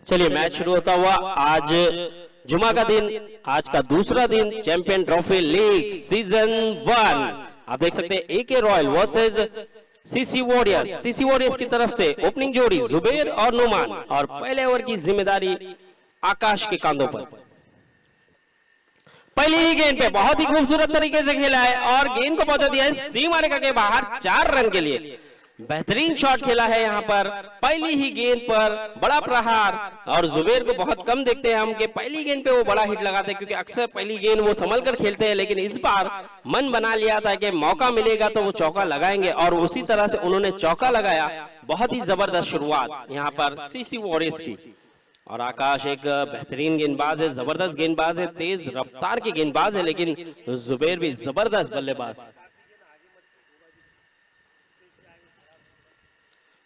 चलिए मैच शुरू होता हुआ। आज जुमा का दिन, आज का दूसरा दिन चैंपियन ट्रॉफी लीग सीजन 1। आप देख सकते हैं AK royal versus CC warriors. CC warriors की तरफ से ओपनिंग जोड़ी जुबेर और नुमान, और पहले ओवर की जिम्मेदारी आकाश के कांधों पर। पहली ही गेंद पे बहुत ही खूबसूरत तरीके से खेला है और गेंद को पहुंचा दिया है सीमा रेखा के बाहर 4 रन के लिए। बेहतरीन शॉट खेला है यहाँ पर पहली ही गेंद पर, बड़ा प्रहार। और जुबेर को बहुत कम देखते हैं हम कि पहली गेंद पे वो बड़ा हिट लगाते हैं, क्योंकि अक्सर पहली गेंद वो संभल कर खेलते हैं, लेकिन इस बार मन बना लिया था कि मौका मिलेगा तो वो चौका लगाएंगे, और उसी तरह से उन्होंने चौका लगाया। बहुत ही जबरदस्त शुरुआत यहाँ पर सीसी वॉरियर्स की। और आकाश एक बेहतरीन गेंदबाज है, जबरदस्त गेंदबाज है, तेज रफ्तार की गेंदबाज है, लेकिन जुबेर भी जबरदस्त बल्लेबाज।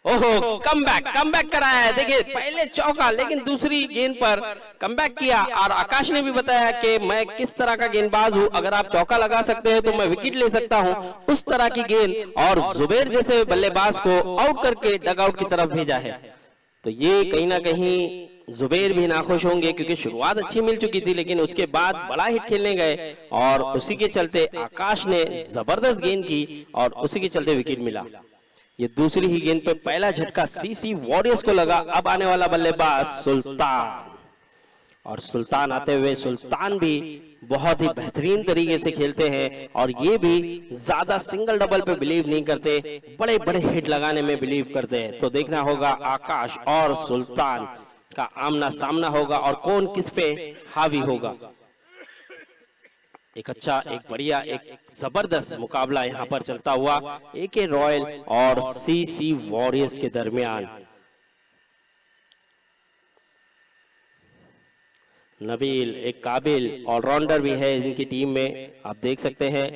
ओहो, कमबैक कराया है। देखिए पहले चौका, लेकिन दूसरी गेंद पर कमबैक किया। और आकाश ने भी बताया कि मैं किस तरह का गेंदबाज हूं, अगर आप चौका लगा सकते हैं तो मैं विकेट ले सकता हूं, उस तरह की गेंद। और जुबेर जैसे बल्लेबाज को आउट करके डगआउट की तरफ भेजा है। तो ये कहीं ना कहीं जुबेर भी नाखुश होंगे, क्योंकि शुरुआत अच्छी मिल चुकी थी, लेकिन उसके बाद बड़ा हिट खेलने गए और उसी के चलते आकाश ने जबरदस्त गेंद की और उसी के चलते विकेट मिला। ये दूसरी ही गेंद पे पहला झटका सीसी वॉरियर्स को लगा। अब आने वाला बल्लेबाज सुल्तान, और सुल्तान आते हुए, सुल्तान भी बहुत ही बेहतरीन तरीके से खेलते हैं, और ये भी ज्यादा सिंगल डबल पे बिलीव नहीं करते, बड़े बड़े हिट लगाने में बिलीव करते हैं। तो देखना होगा आकाश और सुल्तान का आमना सामना होगा और कौन किस पे हावी होगा। एक अच्छा, एक बढ़िया, एक जबरदस्त मुकाबला यहाँ पर चलता हुआ एके रॉयल और सीसी वॉरियर्स के दरमियान। नबील एक काबिल ऑलराउंडर भी है इनकी टीम में, आप देख सकते हैं,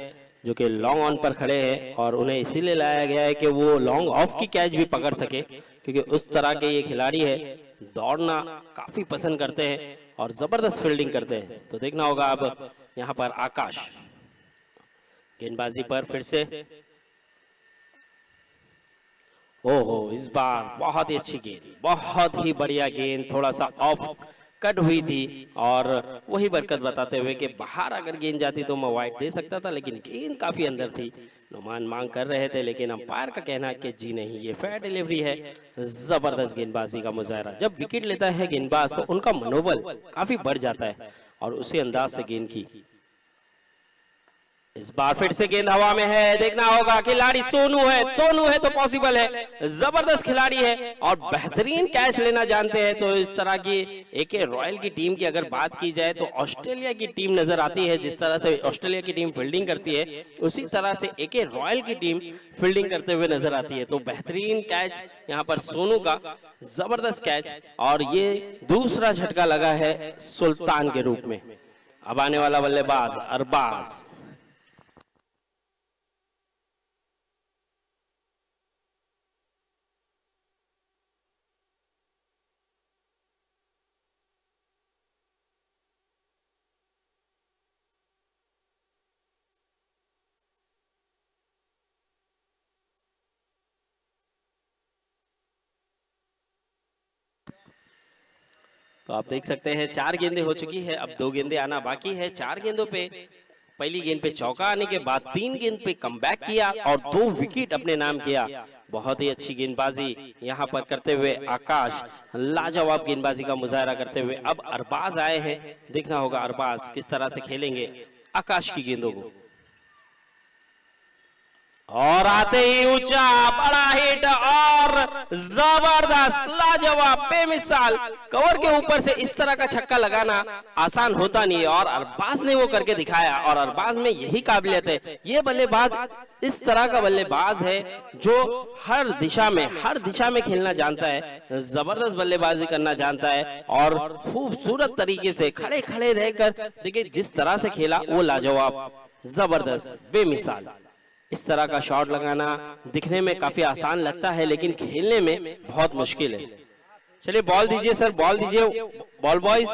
जो कि लॉन्ग ऑन पर खड़े हैं, और उन्हें इसीलिए लाया गया है कि वो लॉन्ग ऑफ की कैच भी पकड़ सके, क्योंकि उस तरह के ये खिलाड़ी है, दौड़ना काफी पसंद करते हैं और जबरदस्त फील्डिंग करते हैं। तो देखना होगा अब यहाँ पर आकाश गेंदबाजी पर फिर से। ओहो, इस बार बहुत ही अच्छी गेंद, बहुत ही बढ़िया गेंद, थोड़ा सा ऑफ कट हुई थी, और वही बरकत बताते हुए कि बाहर अगर गेंद जाती तो मैं वाइड दे सकता था, लेकिन गेंद काफी अंदर थी। नुमान मांग कर रहे थे, लेकिन अंपायर का कहना है कि जी नहीं, ये फेयर डिलीवरी है। जबरदस्त गेंदबाजी का मुजाहरा। जब विकेट लेता है गेंदबाज तो उनका मनोबल काफी बढ़ जाता है, और उसी अंदाज से गेंद की। इस बार फिर से गेंद हवा में है, देखना होगा, खिलाड़ी सोनू है तो पॉसिबल है, जबरदस्त खिलाड़ी है और बेहतरीन कैच लेना जानते हैं। तो इस तरह की एके रॉयल की टीम की अगर बात की जाए तो ऑस्ट्रेलिया की टीम नजर आती है। जिस तरह से ऑस्ट्रेलिया की टीम फील्डिंग करती है, उसी तरह से एके रॉयल की टीम फील्डिंग करते हुए नजर आती है। तो बेहतरीन कैच यहाँ पर सोनू का, जबरदस्त कैच, और ये दूसरा झटका लगा है सुल्तान के रूप में। अब आने वाला बल्लेबाज अरबाज। तो आप देख सकते हैं 4 गेंदें हो चुकी है, अब 2 गेंदें आना बाकी है। 4 गेंदों पे पहली गेंद पे चौका आने के बाद 3 गेंद पे कमबैक किया और 2 विकेट अपने नाम किया। बहुत ही अच्छी गेंदबाजी यहाँ पर करते हुए आकाश, लाजवाब गेंदबाजी का मुजाहरा करते हुए। अब अरबाज आए हैं, देखना होगा अरबाज किस तरह से खेलेंगे आकाश की गेंदों को। और आते ही ऊंचा बड़ा हिट और जबरदस्त, लाजवाब, बेमिसाल। कवर के ऊपर से इस तरह का छक्का लगाना आसान होता नहीं है, और अरबाज ने वो करके दिखाया, और अरबाज में यही काबिलियत है। ये बल्लेबाज इस तरह का बल्लेबाज है जो हर दिशा में खेलना जानता है, जबरदस्त बल्लेबाजी करना जानता है, और खूबसूरत तरीके से खड़े खड़े रहकर देखिए जिस तरह से खेला, वो लाजवाब, जबरदस्त, बेमिसाल। इस तरह का शॉट लगाना दिखने में काफी आसान लगता है, लेकिन खेलने में बहुत मुश्किल है। चलिए बॉल दीजिए सर, बॉल दीजिए, बॉल बॉयज।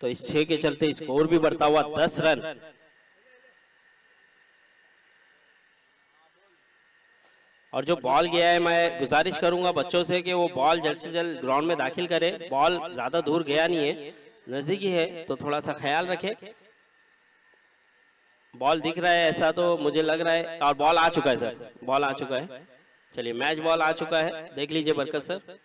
तो इस 6 के चलते स्कोर भी बढ़ता हुआ 10 रन। और जो बॉल गया है, मैं गुजारिश करूंगा बच्चों से कि वो बॉल जल्द से जल्द ग्राउंड में दाखिल करें। बॉल ज्यादा दूर गया नहीं है, नजदीकी है, तो थोड़ा सा ख्याल रखें। बॉल दिख रहा है ऐसा तो मुझे लग रहा है, और बॉल आ चुका है सर, बॉल आ चुका है। चलिए मैच बॉल आ चुका है, देख लीजिए बरकत सर।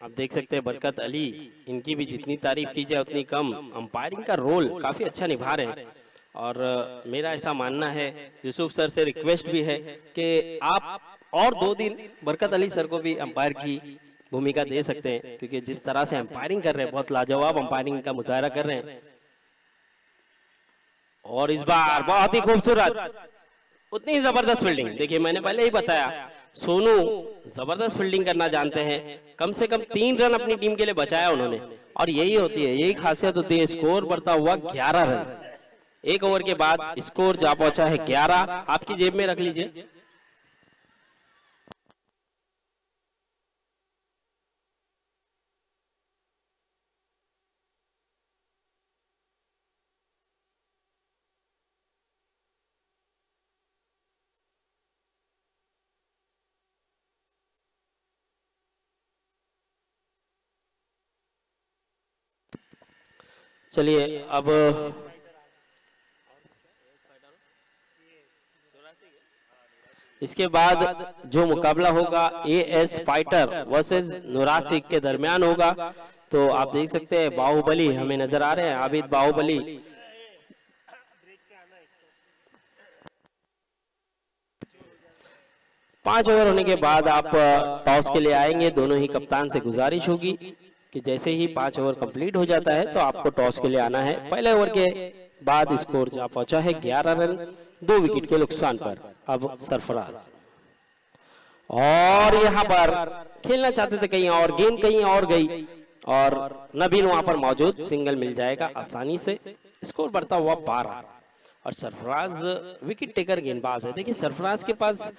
आप देख सकते हैं बरकत अली, इनकी भी जितनी तारीफ की जाए उतनी कम। अंपायरिंग का रोल काफी अच्छा निभा रहे हैं, और मेरा ऐसा मानना है, यूसुफ सर से रिक्वेस्ट भी है कि आप और 2 दिन बरकत अली सर को भी अंपायर की भूमिका दे सकते हैं, क्योंकि जिस तरह से अंपायरिंग कर रहे हैं, बहुत लाजवाब अंपायरिंग का मुजाहरा कर रहे हैं। और इस बार बहुत ही खूबसूरत, उतनी ही जबरदस्त फील्डिंग। देखिए मैंने पहले ही बताया, सोनू जबरदस्त फील्डिंग करना जानते हैं। कम से कम 3 रन अपनी टीम के लिए बचाया उन्होंने, और यही होती है, यही खासियत होती है। स्कोर बढ़ता हुआ 11 रन, 1 ओवर के बाद स्कोर जा पहुंचा है 11। आपकी जेब में रख लीजिए। चलिए अब इसके बाद जो मुकाबला होगा एएस फाइटर वर्सेस नुरासिक के दरमियान होगा। तो आप देख सकते हैं बाहुबली हमें नजर आ रहे हैं, आबिद बाहुबली। पांच ओवर होने के बाद आप टॉस के लिए आएंगे। दोनों ही कप्तान से गुजारिश होगी कि जैसे ही 5 ओवर कंप्लीट हो जाता है तो आपको टॉस के लिए आना है। पहले ओवर के बाद स्कोर जा पहुंचा है 11 रन 2 विकेट के नुकसान पर। अब सरफराज, और यहां पर खेलना चाहते थे कहीं और, गेंद कहीं और गई और नबील वहां पर मौजूद, सिंगल मिल जाएगा आसानी से। स्कोर बढ़ता हुआ 12, और सरफराज विकेट टेकर गेंदबाज है। देखिए सरफराज के पास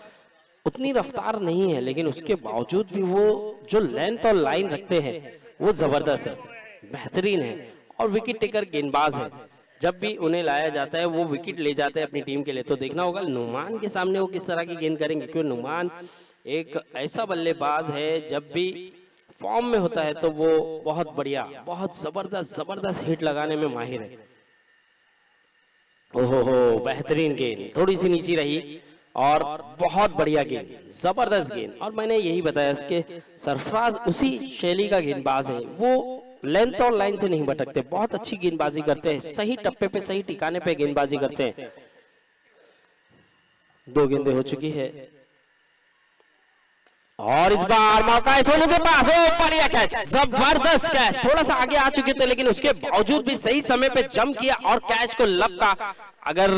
उतनी रफ्तार नहीं है, लेकिन उसके बावजूद भी वो जो लेंथ और लाइन रखते हैं वो जबरदस्त है, बेहतरीन है, और विकेट टेकर गेंदबाज है। जब भी उन्हें लाया जाता है वो विकेट ले जाते हैं अपनी टीम के लिए। तो देखना होगा नुमान के सामने वो किस तरह की गेंद करेंगे, क्योंकि नुमान एक ऐसा बल्लेबाज है जब भी फॉर्म में होता है तो वो बहुत बढ़िया, बहुत जबरदस्त हिट लगाने में माहिर है। ओहो हो, बेहतरीन गेंद, थोड़ी सी नीची रही और बहुत बढ़िया गेंद, जबरदस्त गेंद। और मैंने यही बताया कि सरफराज उसी शैली का गेंदबाज है, वो लेंथ और लाइन से नहीं भटकते, बहुत अच्छी गेंदबाजी करते हैं, सही टप्पे पे सही ठिकाने पे गेंदबाजी करते हैं। 2 गेंदें हो चुकी है, और इस बार मौका है सोनू के पास। ओ बढ़िया कैच, जबरदस्त कैच, थोड़ा सा आगे आ चुके थे लेकिन उसके बावजूद भी सही समय पे जंप किया और कैच को लपका। अगर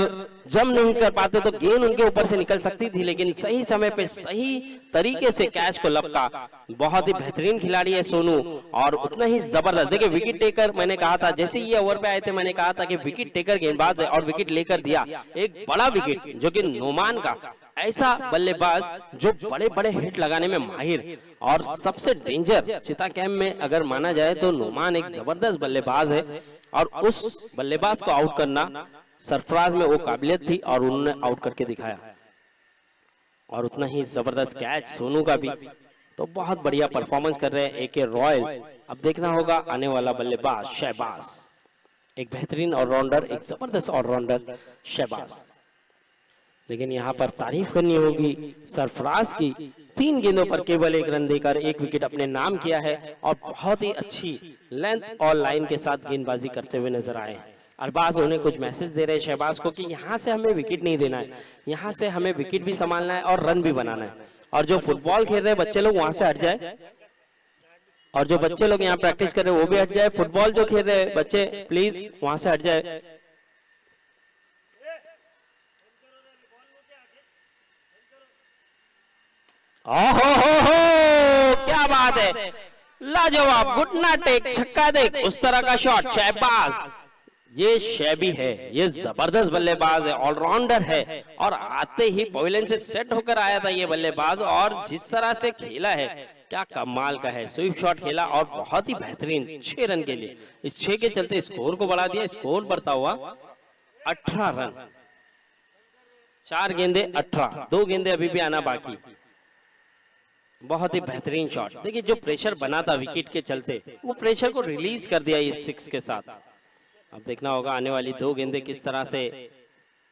जम नहीं कर पाते तो गेंद उनके ऊपर से निकल सकती थी, लेकिन सही समय पे सही तरीके से कैच को लपका। बहुत ही बेहतरीन खिलाड़ी है सोनू, और उतना ही जबरदस्त। देखिए विकेट टेकर, मैंने कहा था जैसे ये ओवर पे आए थे मैंने कहा था कि विकेट टेकर गेंदबाज है, और विकेट लेकर दिया एक बड़ा विकेट, जो कि नोमान का ऐसा बल्लेबाज जो बड़े बड़े हिट लगाने में माहिर, और सबसे डेंजर चिता कैंप में अगर माना जाए तो नोमान एक जबरदस्त बल्लेबाज है। और उस बल्लेबाज को आउट करना सरफराज में वो काबिलियत थी और उन्होंने आउट करके दिखाया, और उतना ही जबरदस्त कैच सोनू का भी। तो बहुत बढ़िया परफॉर्मेंस कर रहे हैं एके रॉयल। अब देखना होगा आने वाला बल्लेबाज शहबाज, एक बेहतरीन ऑलराउंडर, एक जबरदस्त ऑलराउंडर शहबाज। लेकिन यहाँ पर तारीफ करनी होगी सरफराज की, 3 गेंदों पर केवल 1 रन देकर 1 विकेट अपने नाम किया है, और बहुत ही अच्छी लेंथ और लाइन के साथ गेंदबाजी करते हुए नजर आए। अरबाज उन्हें कुछ मैसेज दे रहे हैं शहबाज को कि यहाँ से हमें विकेट नहीं देना है, यहाँ से हमें विकेट भी संभालना है और रन भी बनाना है। और जो फुटबॉल खेल रहे हैं बच्चे लोग वहां से हट जाए, और जो बच्चे लोग यहाँ प्रैक्टिस कर रहे हैं वो भी हट जाए। फुटबॉल जो खेल रहे हैं बच्चे प्लीज वहां से हट जाए। ओहो हो, क्या बात है, लाजवाब, घुटना टेक, छक्का देख, उस तरह का शॉट। शहबाज, ये शैबी है, ये जबरदस्त बल्लेबाज है, ऑलराउंडर है, और आते ही पवेलियन से सेट होकर आया था ये बल्लेबाज, और जिस तरह से खेला है क्या कमाल का है। स्वीप शॉट खेला और बहुत ही बेहतरीन 6 रन के लिए, इस 6 के चलते स्कोर को बढ़ा दिया। स्कोर बढ़ता हुआ 18 रन। 4 गेंदे 18, 2 गेंदे अभी भी आना बाकी। बहुत ही बेहतरीन शॉट। देखिए जो प्रेशर बना था विकेट के चलते, वो प्रेशर को रिलीज कर दिया इस 6 के साथ। अब देखना होगा आने वाली 2 गेंदे किस तरह से।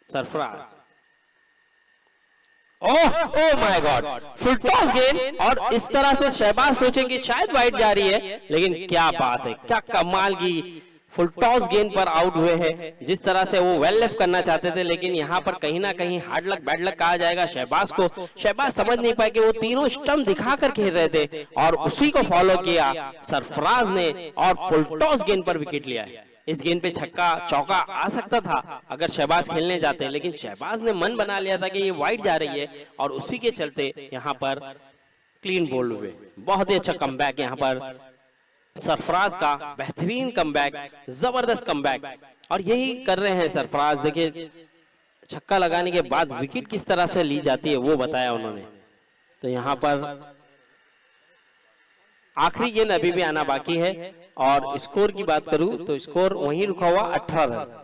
Sarfaraz, oh oh my god, full toss गेंद, और इस तरह से शहबाज सोचे कि शायद वाइड जा रही है, लेकिन क्या बात है, क्या कमाल की फुल टॉस गेंद पर आउट हुए हैं। जिस तरह से वो वेल लेफ्ट करना चाहते थे, लेकिन यहाँ पर कहीं ना कहीं हार्ड लक बैड लक कहा जाएगा शहबाज को। शहबाज समझ नहीं पाए कि वो तीनों स्टंप दिखाकर खेल रहे थे, और उसी को फॉलो किया सरफराज ने और फुल टॉस गेंद पर विकेट लिया है। इस गेंद पे छक्का चौका आ सकता था अगर शहबाज खेलने जाते, लेकिन शहबाज ने मन बना लिया था कि ये वाइड जा रही है, और उसी के चलते यहाँ पर क्लीन बोल्ड हुए। बहुत ही अच्छा कमबैक यहाँ पर सरफराज का, बेहतरीन कमबैक, जबरदस्त कमबैक, और यही कर रहे हैं सरफराज। देखिए छक्का लगाने के बाद विकेट किस तरह से ली जाती है वो बताया उन्होंने। तो यहाँ पर आखिरी गेंद अभी भी आना बाकी है, और स्कोर की बात करूं तो स्कोर वहीं रुका हुआ 18 रन।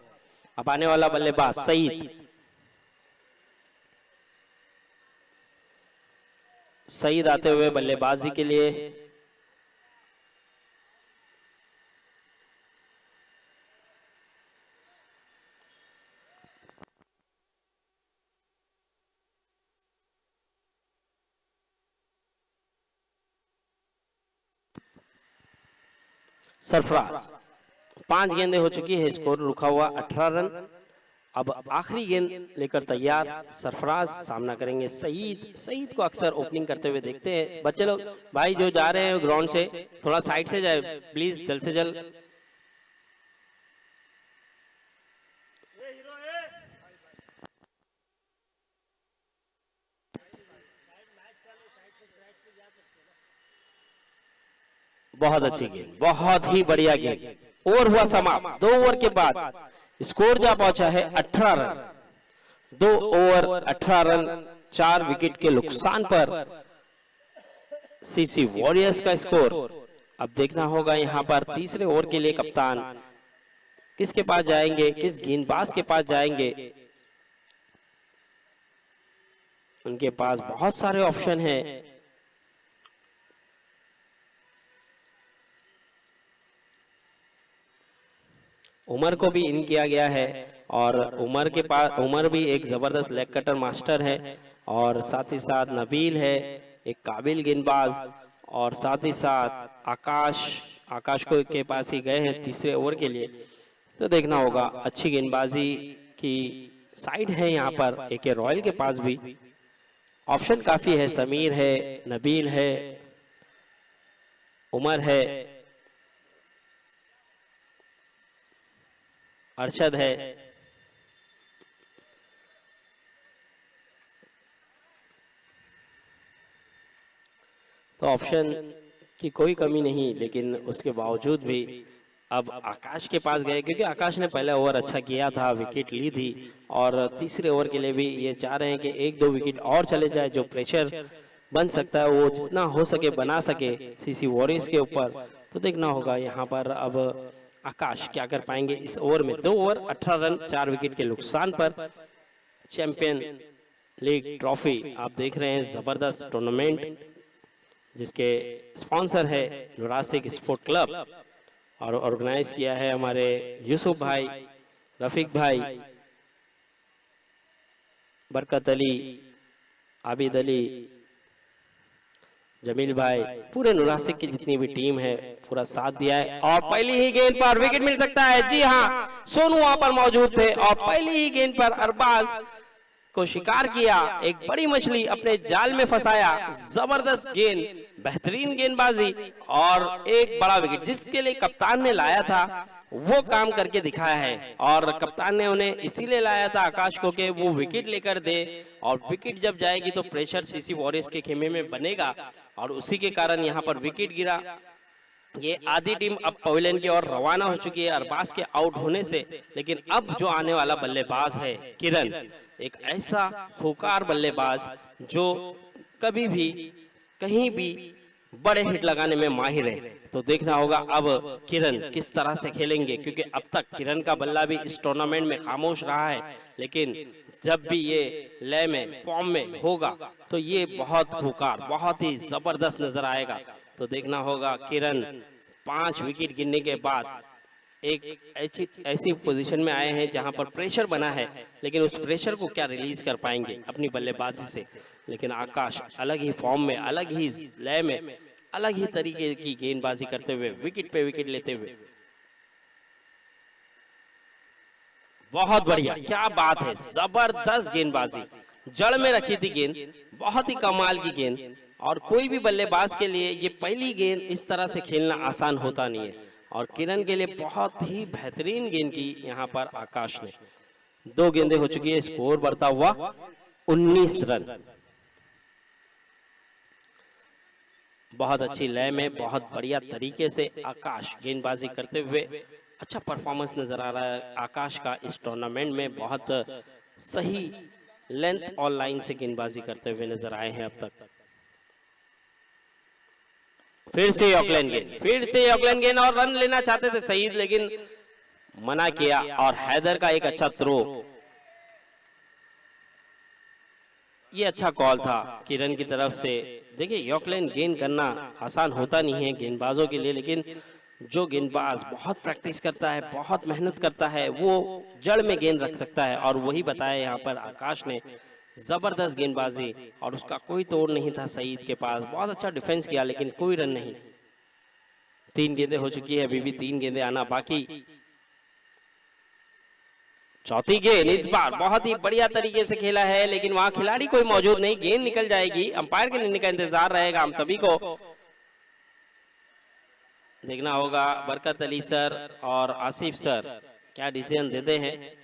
अब आने वाला बल्लेबाज सईद, सईद आते हुए बल्लेबाजी के लिए। सरफराज, 5 गेंदें हो चुकी है, स्कोर रुका हुआ 18 रन। अब आखिरी गेंद लेकर तैयार सरफराज, सामना करेंगे सईद। सईद को अक्सर ओपनिंग करते हुए देखते हैं। बच्चे लोग भाई जो जा रहे हैं ग्राउंड से, थोड़ा साइड से जाए प्लीज, जल्द से जल्द। बहुत अच्छी गेंद, बहुत ही बढ़िया गेंद। ओवर हुआ समाप्त। 2 ओवर के बाद स्कोर जा पहुंचा है 18 रन। 2 ओवर 18 रन, 4 विकेट के नुकसान पर सीसी वॉरियर्स का स्कोर। अब देखना होगा यहाँ पर तीसरे ओवर के लिए कप्तान किसके पास जाएंगे, किस गेंदबाज के पास जाएंगे। उनके पास बहुत सारे ऑप्शन हैं। उमर को भी इन किया गया है, और उमर के पास, उमर भी एक जबरदस्त लेग कटर मास्टर है, और साथ ही साथ नबील है एक काबिल गेंदबाज, और साथ ही साथ आकाश को के पास ही गए हैं तीसरे ओवर के लिए। तो देखना होगा, अच्छी गेंदबाजी की साइड है यहाँ पर। एके रॉयल के पास भी ऑप्शन काफी है, समीर है, नबील है, उमर है, अरशद है। तो ऑप्शन की कोई कमी नहीं, लेकिन उसके बावजूद भी अब आकाश के पास गए, क्योंकि आकाश ने पहला ओवर अच्छा किया था, विकेट ली थी, और तीसरे ओवर के लिए भी ये चाह रहे हैं कि 1-2 विकेट और चले जाए। जो प्रेशर बन सकता है वो जितना हो सके बना सके सीसी वॉरियर्स के ऊपर। तो देखना होगा यहाँ पर अब आकाश क्या कर पाएंगे इस ओवर में। 2 ओवर 18 रन, 4 विकेट के नुकसान पर चैंपियन लीग ट्रॉफी आप देख रहे हैं। जबरदस्त टूर्नामेंट जिसके स्पॉन्सर है नुरासिक स्पोर्ट क्लब, और ऑर्गेनाइज किया है हमारे यूसुफ भाई, रफीक भाई, बरकत अली, आबिद अली, जमील भाई, पूरे नुरासिक की जितनी भी टीम है पूरा साथ दिया है। और पहली ही गेंद पर विकेट मिल सकता है। जी हाँ, सोनू वहां पर मौजूद थे, और पहली ही गेंद पर अरबाज को शिकार किया, एक बड़ी मछली अपने जाल में फंसाया। जबरदस्त गेंद, बेहतरीन गेंदबाजी, और एक बड़ा विकेट जिसके लिए कप्तान ने लाया था वो काम करके दिखाया है। और कप्तान ने उन्हें इसीलिए लाया था आकाश को कि वो विकेट लेकर दे, और विकेट जब जाएगी तो प्रेशर सीसी वॉरियर्स के खेमे में बनेगा, और उसी के कारण यहाँ पर विकेट गिरा। ये आधी टीम अब पवेलियन की ओर रवाना हो चुकी है अरबाज के आउट होने से। लेकिन अब जो आने वाला बल्लेबाज है किरण, एक ऐसा होकार बल्लेबाज जो कभी भी कहीं भी बड़े हिट लगाने में माहिर है। तो देखना होगा अब किरण किस तरह से खेलेंगे, क्योंकि अब तक किरण का बल्ला भी इस टूर्नामेंट में खामोश रहा है, लेकिन जब भी ये लय में फॉर्म में होगा तो ये बहुत खूंखार, बहुत ही जबरदस्त नजर आएगा। तो देखना होगा किरण 5 विकेट गिरने के बाद एक ऐसी ऐसी पोजीशन में आए हैं जहां पर प्रेशर बना है, लेकिन उस प्रेशर को क्या रिलीज कर पाएंगे अपनी बल्लेबाजी से। लेकिन आकाश अलग ही फॉर्म में, अलग ही लय में, अलग ही तरीके की गेंदबाजी करते हुए विकेट पे विकेट लेते हुए, बहुत बढ़िया, क्या बात है, जबरदस्त गेंदबाजी, जड़ में रखी थी गेंद, बहुत ही कमाल की गेंद। और कोई भी बल्लेबाज के लिए ये पहली गेंद इस तरह से खेलना आसान होता नहीं है, और किरण के लिए बहुत ही बेहतरीन गेंद की यहाँ पर आकाश ने। 2 गेंदें हो चुकी है, स्कोर बढ़ता हुआ 19 रन। बहुत अच्छी लय में, बहुत बढ़िया तरीके से आकाश गेंदबाजी करते हुए अच्छा परफॉर्मेंस नजर आ रहा है आकाश का इस टूर्नामेंट में। बहुत सही लेंथ और लाइन से गेंदबाजी करते हुए नजर आए हैं अब तक। फिर से ऑकलैंड गेंद, फिर से ऑकलैंड गेंद, और रन लेना चाहते थे सईद, लेकिन मना किया। और हैदर का एक अच्छा थ्रो, ये अच्छा कॉल था किरण की तरफ से। देखिए यॉर्कलैंड गेंद करना आसान होता नहीं है गेंदबाजों के लिए, लेकिन जो गेंदबाज बहुत प्रैक्टिस करता है, बहुत मेहनत करता है, वो जड़ में गेंद रख सकता है, और वही बताया यहाँ पर आकाश ने। जबरदस्त गेंदबाजी, और उसका कोई तोड़ नहीं था सईद के पास, बहुत अच्छा डिफेंस किया लेकिन कोई रन नहीं। 3 गेंदें हो चुकी है, अभी भी 3 गेंदें आना बाकी। चौथी गेंद इस बार बहुत ही बढ़िया तरीके से खेला है, लेकिन वहां खिलाड़ी कोई मौजूद नहीं, गेंद निकल जाएगी, अंपायर के निर्णय का इंतजार रहेगा हम सभी को। देखना होगा बरकत अली सर और आसिफ सर क्या डिसीजन देते हैं।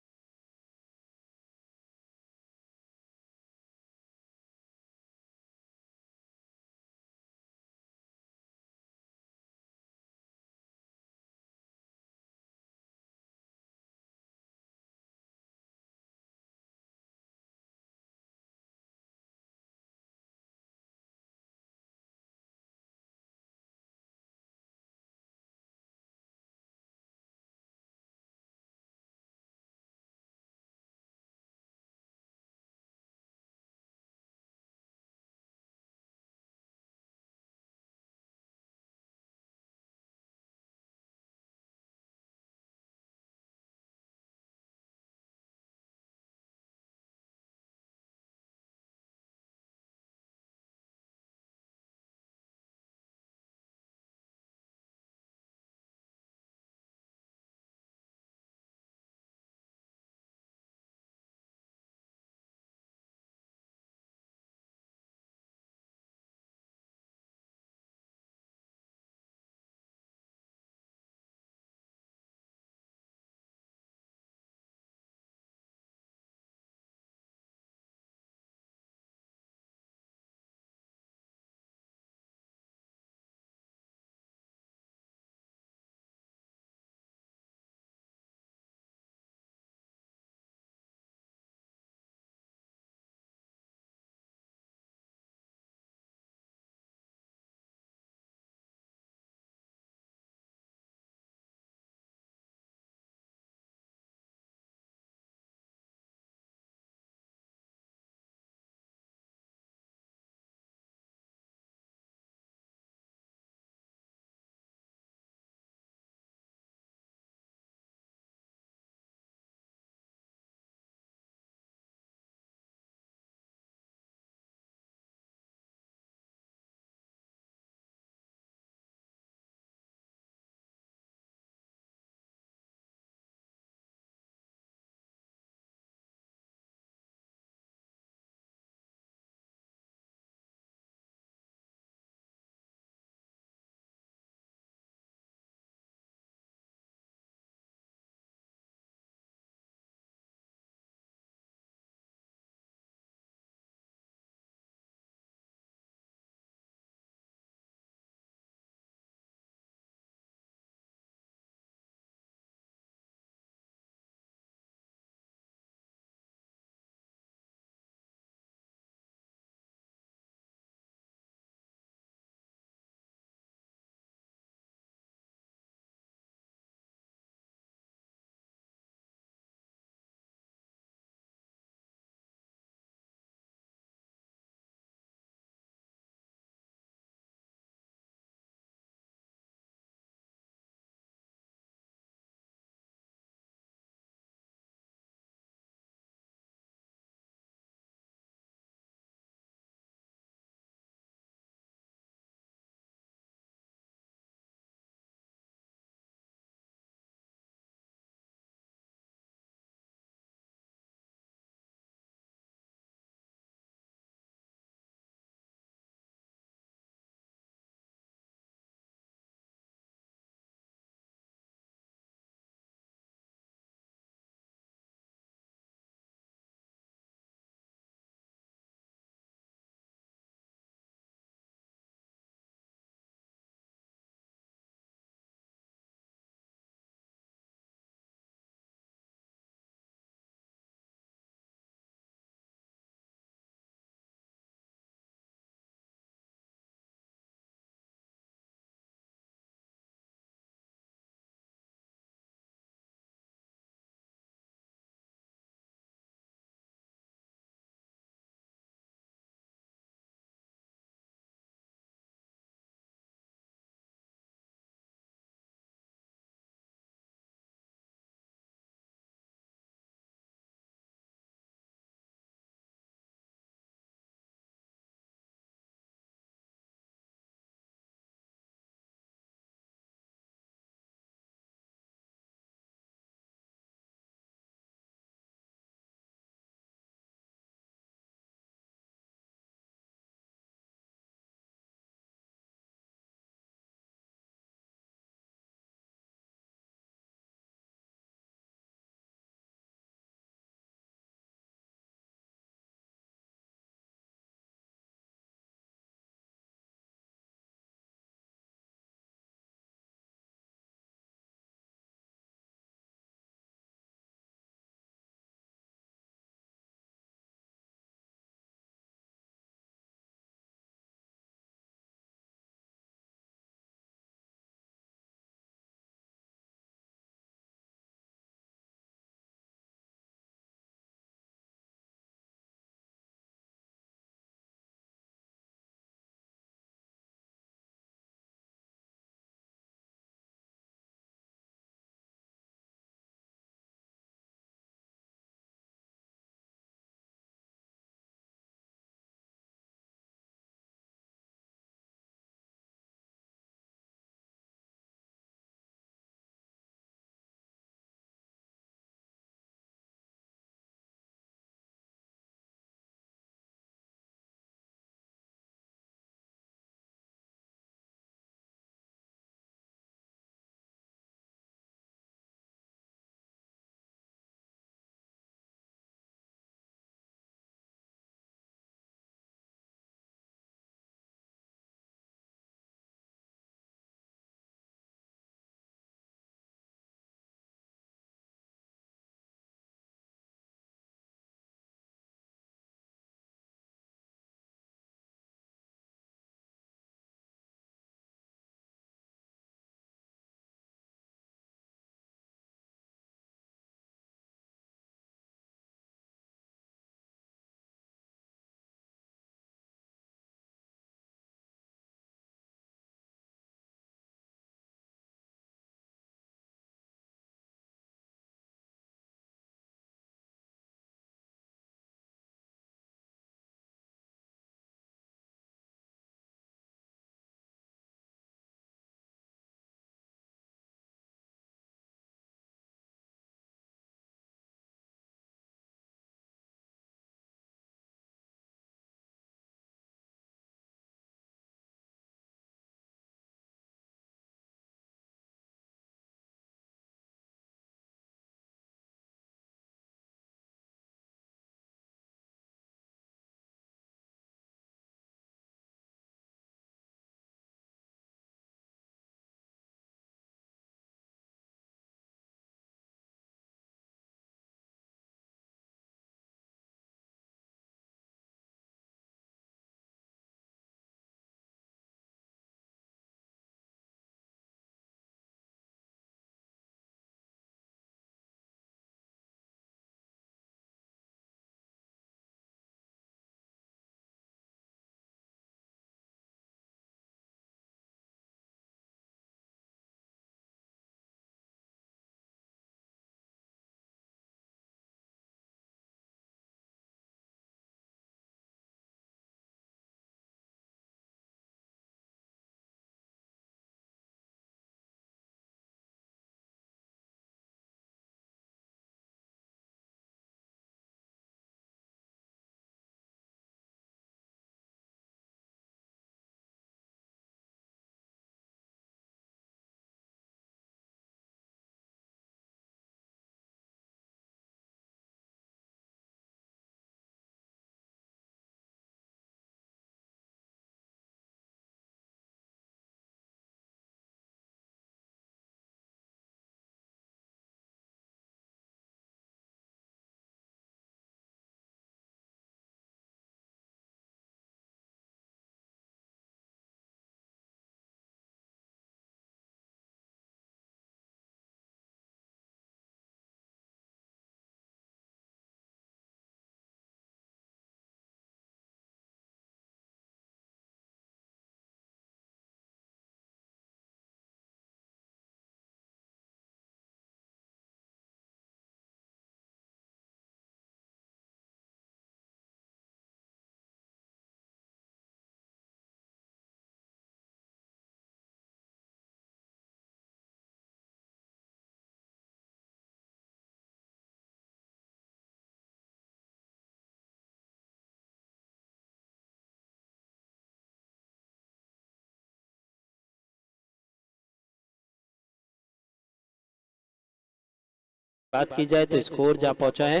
बात की जाए तो स्कोर जा पहुंचा है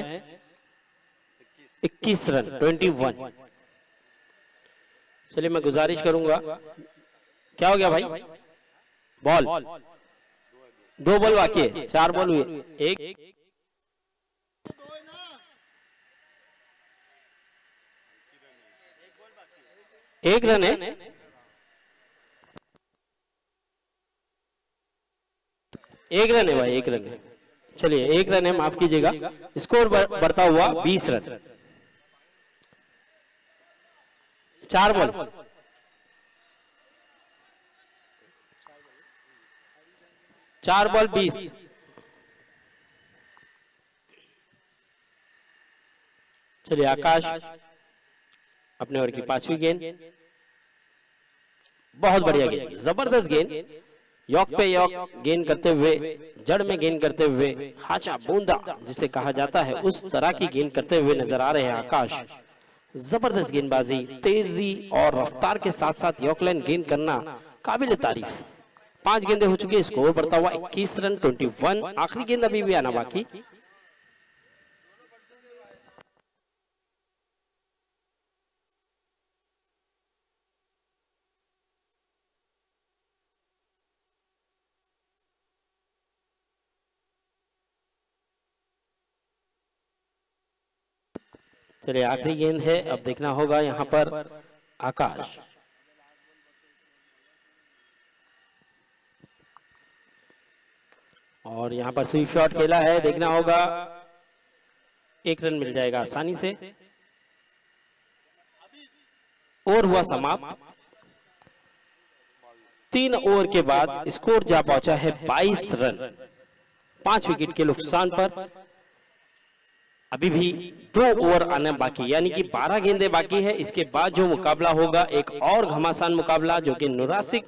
21 रन 21। चलिए मैं गुजारिश करूंगा, क्या हो गया भाई? बॉल 2 बॉल बाकी है, 4 बॉल हुए, एक रन है, एक रन है भाई, एक रन है। चलिए एक रन है, माफ कीजिएगा। स्कोर बढ़ता हुआ 20 रन, 4 बॉल, चार बॉल 20। चलिए आकाश अपने ओवर की 5वीं गेंद, बहुत बढ़िया गेंद, जबरदस्त गेंद, यॉक पे यॉक गेंद करते हुए, जड़ में गेंद करते हुए, हाचा बूंदा जिसे कहा जाता है उस तरह की गेंद करते हुए नजर आ रहे हैं आकाश। जबरदस्त गेंदबाजी, तेजी और रफ्तार के साथ साथ यॉक लाइन गेंद करना काबिल तारीफ। 5 गेंदें हो चुकी है, स्कोर बढ़ता हुआ 21 रन 21। आखिरी गेंद अभी भी आना बाकी। चलिए आखिरी गेंद है, अब देखना होगा यहाँ पर आकाश। और यहाँ पर स्वीप शॉट खेला है, देखना होगा 1 रन मिल जाएगा आसानी से। ओवर हुआ समाप्त। 3 ओवर के बाद स्कोर जा पहुंचा है 22 रन, 5 विकेट के नुकसान पर। अभी भी 2 ओवर आने बाकी, यानी कि 12 गेंदें बाकी है। इसके बाद जो मुकाबला होगा एक और घमासान मुकाबला, जो कि नुरासिक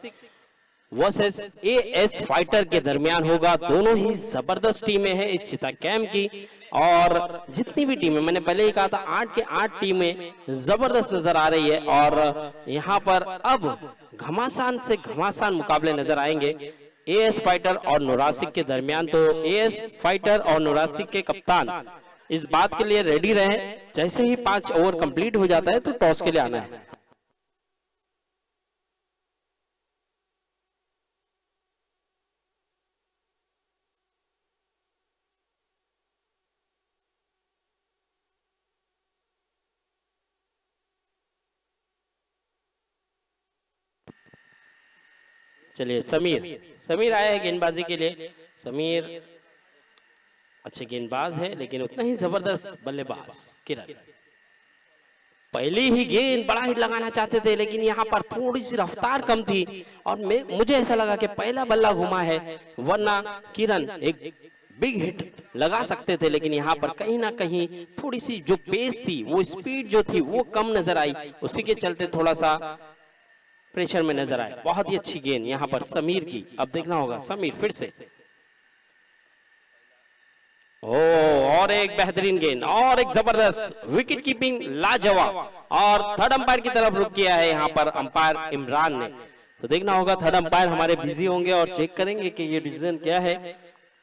वर्सेस एएस फाइटर के दरमियान होगा। दोनों ही जबरदस्त टीमें हैं इस चिता कैंप की, और जितनी भी टीमें, मैंने पहले ही कहा था 8 के 8 टीमें जबरदस्त नजर आ रही है। और यहाँ पर अब घमासान से घमासान मुकाबले नजर आएंगे एएस फाइटर और नुरासिक के दरमियान। तो एएस फाइटर और नुरासिक के कप्तान इस बात के लिए रेडी रहे, जैसे ही 5 ओवर कंप्लीट हो जाता है तो टॉस के लिए आना है। चलिए समीर आया है गेंदबाजी के लिए। समीर अच्छे गेंदबाज है, लेकिन उतना ही जबरदस्त बल्लेबाज किरण। पहली ही गेंद बड़ा हिट लगाना चाहते थे, लेकिन यहाँ पर थोड़ी सी रफ्तार कम थी और मुझे ऐसा लगा कि पहला बल्ला घुमा है, वरना किरण एक बिग हिट लगा सकते थे। लेकिन यहाँ पर कहीं ना कहीं थोड़ी सी जो पेस थी, वो स्पीड जो थी वो कम नजर आई, उसी के चलते थोड़ा सा प्रेशर में नजर आए। बहुत ही अच्छी गेंद यहाँ पर समीर की। अब देखना होगा समीर फिर से, और एक बेहतरीन गेंद और एक जबरदस्त विकेट कीपिंग लाजवाब। और थर्ड अंपायर की तरफ रुक किया है यहाँ पर अंपायर इमरान ने। तो देखना होगा, थर्ड अंपायर हमारे बिजी होंगे और चेक करेंगे कि ये डिसीजन क्या है,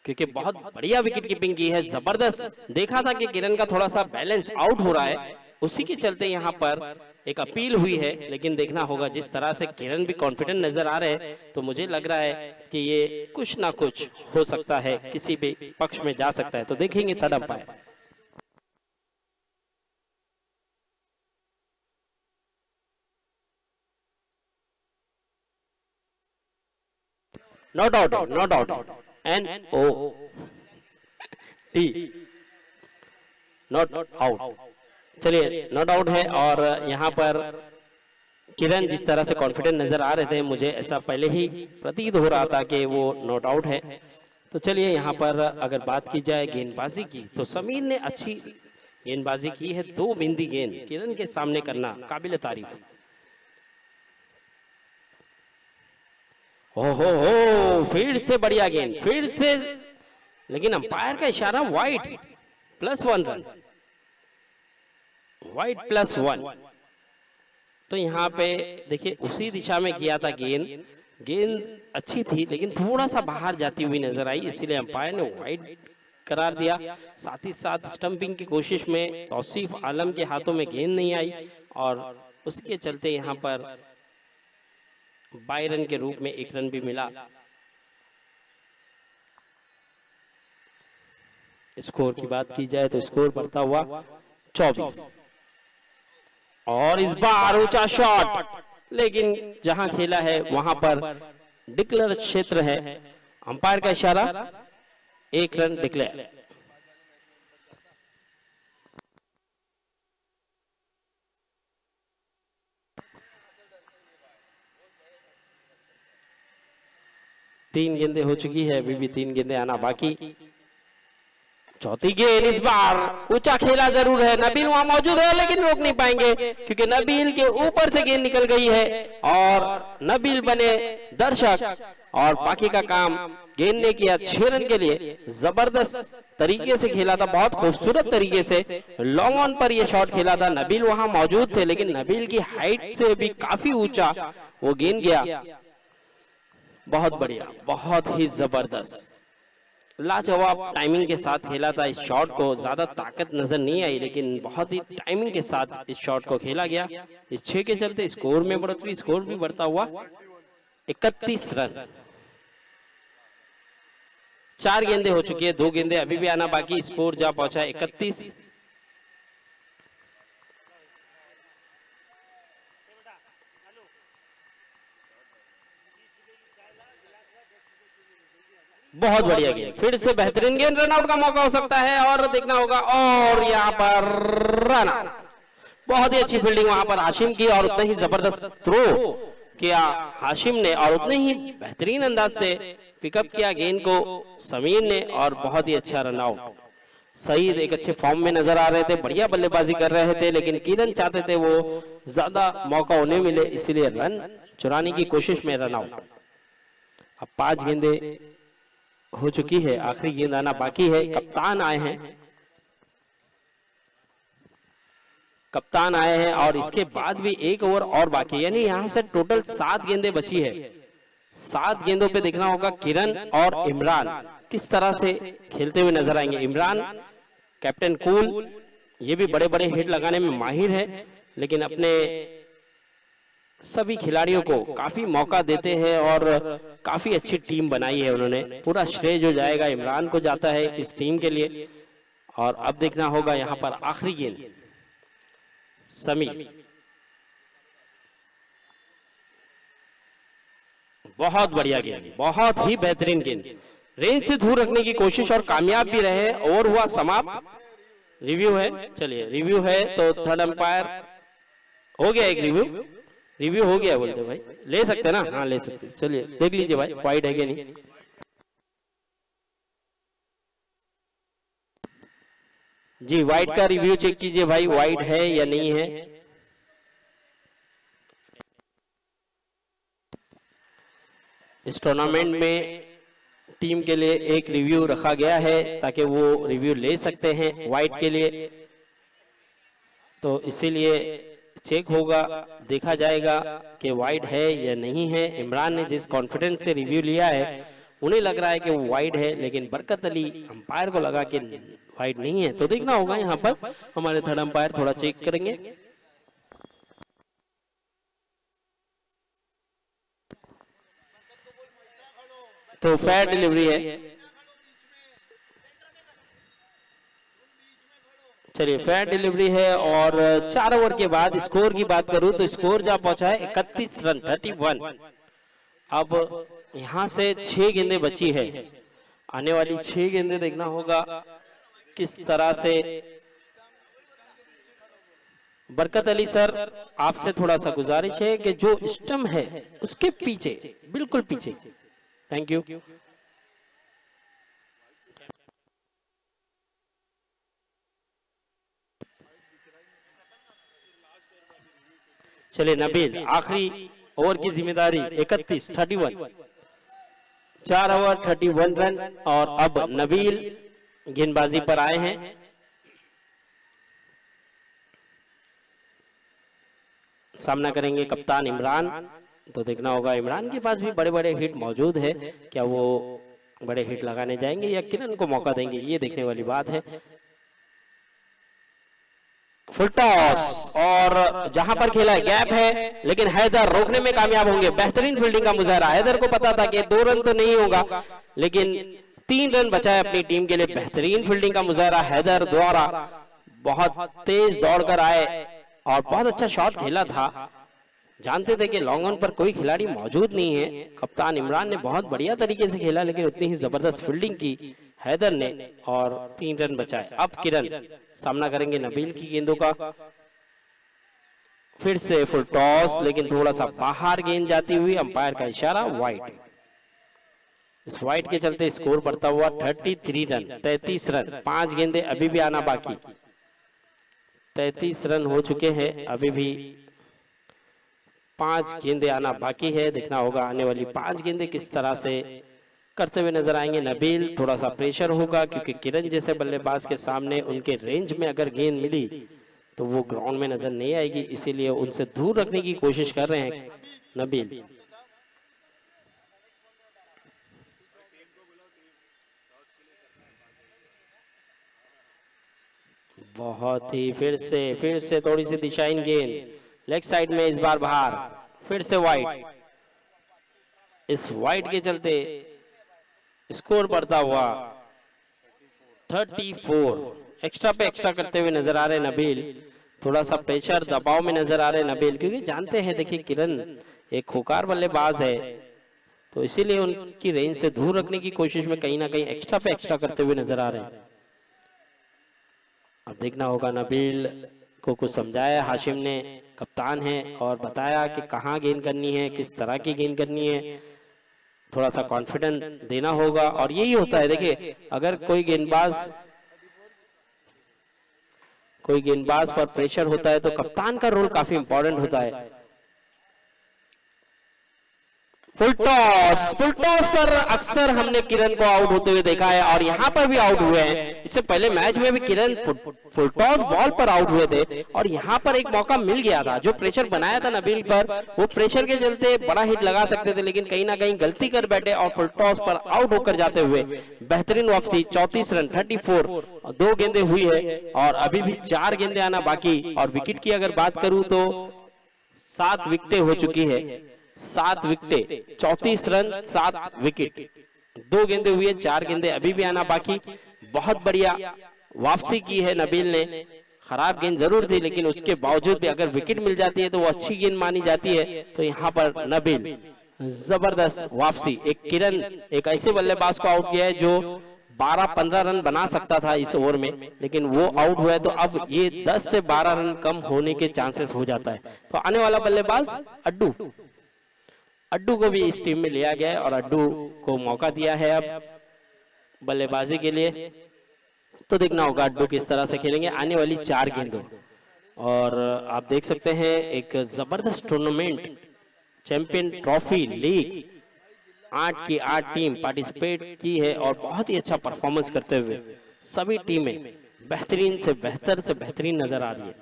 क्योंकि बहुत बढ़िया विकेट कीपिंग की है, जबरदस्त। देखा था कि किरण का थोड़ा सा बैलेंस आउट हो रहा है, उसी के चलते यहाँ पर एक अपील हुई है। लेकिन देखना होगा, जिस तरह से किरण भी कॉन्फिडेंट नजर आ रहे हैं, तो मुझे लग रहा है कि ये कुछ ना कुछ हो सकता है, किसी भी पक्ष में जा सकता है। तो देखेंगे third umpire. Not out, not out, NOT, not out. चलिए नॉट आउट है। और यहाँ पर किरण जिस तरह से कॉन्फिडेंट नजर आ रहे थे, मुझे ऐसा पहले ही प्रतीत हो रहा था कि वो नॉट आउट है। तो चलिए यहाँ पर अगर बात की जाए गेंदबाजी की, तो समीर ने अच्छी गेंदबाजी की है। 2 बिंदी गेंद किरण के सामने करना काबिल तारीफ। हो फिर से बढ़िया गेंद, फिर से, लेकिन अंपायर का इशारा वाइड, +1 रन, वाइड +1। तो यहाँ पे देखिए उसी दिशा में किया था गेंद अच्छी थी, लेकिन थोड़ा सा बाहर जाती हुई नजर आई, इसीलिए अंपायर ने वाइड करार दिया। साथ ही साथ स्टंपिंग की कोशिश में तौसीफ आलम के हाथों में गेंद नहीं आई और उसके चलते यहां पर 22 रन के रूप में 1 रन भी मिला। स्कोर की बात की जाए तो स्कोर बढ़ता हुआ 24 और इस बार ऊंचा शॉट, लेकिन जहां खेला है वहां पर डिक्लेयर क्षेत्र है। अंपायर का इशारा, 1 रन डिक्लेयर। तीन गेंदें हो चुकी है, अभी भी 3 गेंदें आना बाकी। चौथी गेंद इस बार ऊंचा खेला जरूर है, नबील वहां मौजूद है लेकिन रोक नहीं पाएंगे क्योंकि नबील के ऊपर से गेंद निकल गई है और नबील बने दर्शक और बाकी का काम गेंद ने किया। 6 रन के लिए जबरदस्त तरीके से खेला था, बहुत खूबसूरत तरीके से लॉन्ग ऑन पर यह शॉट खेला था। नबील वहां मौजूद थे लेकिन नबील की हाइट से भी काफी ऊंचा वो गेंद गया। बहुत बढ़िया, बहुत ही जबरदस्त लाजवाब टाइमिंग के साथ खेला था इस शॉट को। ज्यादा ताकत नजर नहीं आई लेकिन बहुत ही टाइमिंग के साथ इस शॉट को खेला गया। इस 6 के चलते स्कोर में बढ़ोतरी, स्कोर भी बढ़ता हुआ 31 रन। 4 गेंदें हो चुकी है, 2 गेंदें अभी भी आना बाकी। स्कोर जा पहुंचा 31। बहुत बढ़िया गेंद, फिर से बेहतरीन गेंद, रनआउट का मौका हो सकता है और देखना होगा। और यहाँ पर रन आउट, बहुत ही अच्छी फील्डिंग वहां पर हाशिम की और उतना ही जबरदस्त थ्रो किया हाशिम ने और उतने ही बेहतरीन अंदाज से पिकअप किया गेंद को समीर ने और बहुत ही अच्छा रनआउट। सईद एक अच्छे फॉर्म में नजर आ रहे थे, बढ़िया बल्लेबाजी कर रहे थे लेकिन किरण चाहते थे वो ज्यादा मौका उन्हें मिले, इसीलिए रन चुराने की कोशिश में रनआउट। अब 5 गेंदें हो चुकी है, आखिरी गेंद आना बाकी है। कप्तान आए हैं, कप्तान आए हैं और इसके बाद भी 1 ओवर और बाकी, यानी यहां से टोटल 7 गेंदें बची है। 7 गेंदों पे देखना होगा किरण और इमरान किस तरह से खेलते हुए नजर आएंगे। इमरान कैप्टन कूल, ये भी बड़े बड़े हिट लगाने में माहिर है लेकिन अपने सभी खिलाड़ियों को काफी मौका देते हैं और काफी अच्छी टीम बनाई है उन्होंने। पूरा श्रेय जो जाएगा इमरान को जाता है इस टीम के लिए। और अब देखना होगा यहां पर आखिरी गेंद समीर, बहुत बढ़िया गेंद, बहुत ही बेहतरीन गेंद, रेंज से दूर रखने की कोशिश और कामयाब भी रहे। ओवर हुआ समाप्त, रिव्यू है, चलिए रिव्यू है तो थर्ड अंपायर हो गया, एक रिव्यू हो गया बोलते भाई, ले सकते ना? हाँ ले सकते, चलिए देख लीजिए भाई वाइड है कि नहीं। जी वाइड का रिव्यू चेक कीजिए भाई, वाइड है या नहीं है। इस टूर्नामेंट में टीम के लिए एक रिव्यू रखा गया है ताकि वो रिव्यू ले सकते हैं वाइड के लिए, तो इसीलिए चेक होगा, देखा जाएगा कि वाइड है या नहीं है। इमरान ने जिस कॉन्फिडेंस से रिव्यू लिया है उन्हें लग रहा है कि वो वाइड है लेकिन बरकत अली अंपायर को लगा कि वाइड नहीं है, तो देखना होगा यहाँ पर हमारे थर्ड अंपायर थोड़ा चेक करेंगे। तो फेयर डिलीवरी है, चलिए फेयर डिलीवरी है। और 4 ओवर के बाद स्कोर की बात करूं तो स्कोर जा पहुंचा है 31 रन 31। अब यहां से 6 गेंदें बची है, आने वाली 6 गेंदें देखना होगा किस तरह से। बरकत अली सर आपसे थोड़ा सा गुजारिश है कि जो स्टंप है उसके पीछे, बिल्कुल पीछे, थैंक यू। चलिए नबील, आखिरी ओवर की जिम्मेदारी 31 31, 4 ओवर 31 रन और अब नबील गेंदबाजी पर आए हैं। सामना करेंगे कप्तान इमरान, तो देखना होगा इमरान के पास भी बड़े बड़े हिट मौजूद है, क्या वो बड़े हिट लगाने जाएंगे या किरण को मौका देंगे, ये देखने वाली बात है। फुल टॉस और जहां पर खेला गैप है, लेकिन हैदर रोकने में कामयाब होंगे। बेहतरीन फील्डिंग का मुजाहरा, हैदर को पता था कि 2 रन तो नहीं होगा, लेकिन 3 रन बचाए अपनी टीम के लिए। बेहतरीन फील्डिंग का मुजाहरा हैदर द्वारा, बहुत तेज दौड़कर आए और बहुत अच्छा शॉट खेला था। जानते थे कि लॉन्ग ऑन पर कोई खिलाड़ी मौजूद नहीं है। कप्तान इमरान ने बहुत बढ़िया तरीके से खेला, लेकिन उतनी ही जबरदस्त फील्डिंग की हैदर ने और 3 रन बचाए। अब किरण सामना करेंगे नबील की गेंदों का। फिर से फुल टॉस, लेकिन थोड़ा सा बाहर गेंद जाती हुई, अंपायर का इशारा वाइड। इस वाइड के चलते स्कोर बढ़ता हुआ 33 रन, 33 रन, 5 गेंदे अभी भी आना बाकी। 33 रन हो चुके हैं, अभी भी 5 गेंदे आना बाकी है। देखना होगा आने वाली 5 गेंदे किस तरह से करते हुए नजर आएंगे नबील। थोड़ा सा प्रेशर होगा, क्योंकि किरण जैसे बल्लेबाज के सामने उनके रेंज में अगर गेंद मिली तो वो ग्राउंड में नजर नहीं आएगी, इसीलिए उनसे दूर रखने की कोशिश कर रहे हैं नबील। बहुत ही फिर से थोड़ी सी दिशाहीन गेंद लेग साइड में, इस बार बाहर, फिर से वाइड। इस वाइड के चलते स्कोर बढ़ता हुआ 34। एक्स्ट्रा पे एक्स्ट्रा करते हुए नजर आ रहे नबील। थोड़ा सा प्रेशर दबाव में नजर आ रहे नबील, क्योंकि जानते हैं देखिए किरण एक खूंखार बल्लेबाज है, तो इसीलिए उनकी रेंज से दूर रखने की कोशिश में कहीं ना कहीं एक्स्ट्रा पे एक्स्ट्रा करते हुए नजर आ रहे हैं। अब देखना होगा नबील को कुछ समझाया हाशिम ने, कप्तान है, और बताया कि कहाँ गेंद करनी है, किस तरह की गेंद करनी है। थोड़ा सा कॉन्फिडेंस देना होगा, और यही होता है देखिए, अगर कोई गेंदबाज पर प्रेशर होता है तो कप्तान का रोल काफी इंपॉर्टेंट होता है। फुल टॉस पर अक्सर हमने किरण को आउट होते हुए देखा है, और यहाँ पर भी आउट हुए हैं। इससे पहले मैच में भी किरण फुल टॉस बॉल पर आउट हुए थे, और यहाँ पर एक मौका मिल गया था। जो प्रेशर बनाया था नबील पर, वो प्रेशर के चलते बड़ा हिट लगा सकते थे, लेकिन कहीं ना कहीं गलती कर बैठे और फुल टॉस पर आउट होकर जाते हुए बेहतरीन वापसी। 34 रन, 34, 2 गेंदे हुई है और अभी भी 4 गेंदे आना बाकी। और विकेट की अगर बात करूं तो 7 विकेटें हो चुकी है, 7 विकेटें, 34 रन, 7 विकेट, 2 गेंदे हुई है, 4 गेंदे अभी भी आना बाकी। बहुत बढ़िया वापसी की है नबील ने। खराब गेंद जरूर थी, लेकिन उसके बावजूद भी अगर विकेट मिल जाती है तो वो अच्छी गेंद मानी जाती है। तो यहाँ पर नबील जबरदस्त वापसी। एक किरण एक ऐसे बल्लेबाज को आउट किया है जो 12-15 रन बना सकता था इस ओवर में, लेकिन वो आउट हुआ है, तो अब ये 10 से 12 रन कम होने के चांसेस हो जाता है। तो आने वाला बल्लेबाज अड्डू को भी इस टीम में लिया गया है, और अड्डू को मौका दिया है अब बल्लेबाजी के लिए। तो देखना होगा अड्डू किस तरह से खेलेंगे आने वाली 4 गेंदों। और आप देख सकते हैं एक जबरदस्त टूर्नामेंट, चैंपियन ट्रॉफी लीग, 8 की 8 टीम पार्टिसिपेट की है, और बहुत ही अच्छा परफॉर्मेंस करते हुए सभी टीमें बेहतरीन से बेहतरीन नजर आ रही है।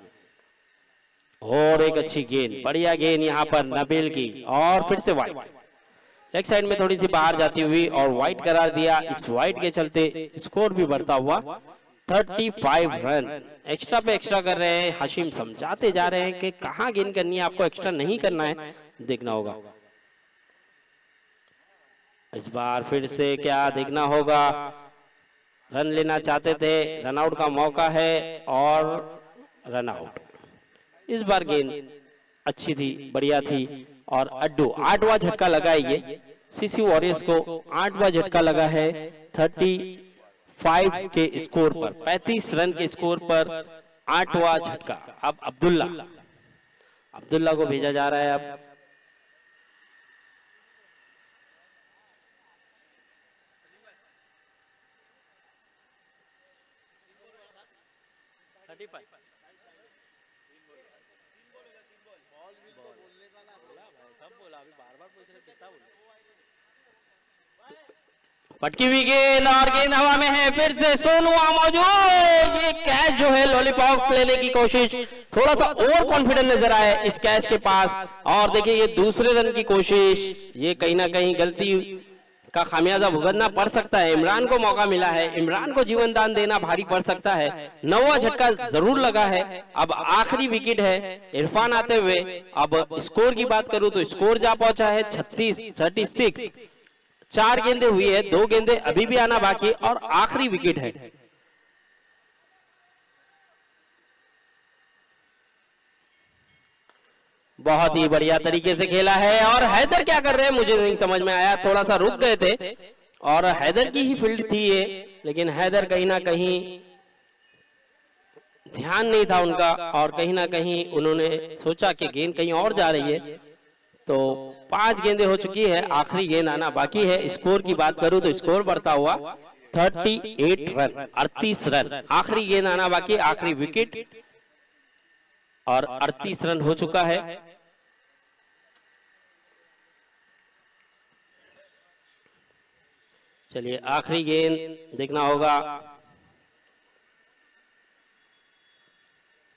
और एक अच्छी गेंद, बढ़िया गेंद यहाँ पर नबील की, और फिर से वाइड, लेग साइड में थोड़ी सी बाहर जाती हुई और वाइड करार दिया। इस वाइड के चलते स्कोर भी बढ़ता हुआ 35 रन। एक्स्ट्रा पे एक्स्ट्रा कर रहे हैं, हाशिम समझाते जा रहे हैं कि कहाँ गेंद करनी है, आपको एक्स्ट्रा नहीं करना है, देखना होगा। इस बार फिर से क्या देखना होगा, रन लेना चाहते थे, रन आउट का मौका है और रन आउट। इस बार गेंद अच्छी थी, बढ़िया थी, और अड्डू 8वां झटका लगा है ये सीसी वॉरियर्स को, 8वां झटका लगा है 35 के स्कोर पर, 35 रन के स्कोर पर 8वां झटका। अब अब्दुल्ला को भेजा जा रहा है। अब पटकी हुई गेंद, और गेंद हवा में है। फिर से सोनू मौजूद, ये कैच जो है लॉलीपॉप लेने की कोशिश, थोड़ा सा ओवर कॉन्फिडेंट नजर आया इस कैच के पास। और देखिए ये दूसरे रन की कोशिश, ये कहीं ना कहीं गलती का खामियाजा भुगतना पड़ सकता है। इमरान को मौका मिला है, इमरान को जीवन दान देना भारी पड़ सकता है। 9वां झटका जरूर लगा है। अब आखिरी विकेट है इरफान आते हुए। अब स्कोर की बात करूं तो स्कोर जा पहुंचा है 36 4 गेंदें हुई है, 2 गेंदें अभी भी आना बाकी और आखिरी विकेट है। बहुत ही बढ़िया तरीके से खेला है। और हैदर क्या कर रहे हैं मुझे नहीं समझ में आया, थोड़ा सा रुक गए थे और हैदर की ही फील्ड थी ये, लेकिन हैदर कहीं ना कहीं ध्यान नहीं था उनका और कहीं ना कहीं उन्होंने सोचा कि गेंद कहीं और जा रही है। तो 5 गेंदें हो चुकी है, आखिरी गेंद आना बाकी है। स्कोर की बात करूं तो स्कोर बढ़ता हुआ 38 रन, 38 रन, आखिरी गेंद आना बाकी, आखिरी विकेट और 38 रन हो चुका है। चलिए आखिरी गेंद देखना होगा,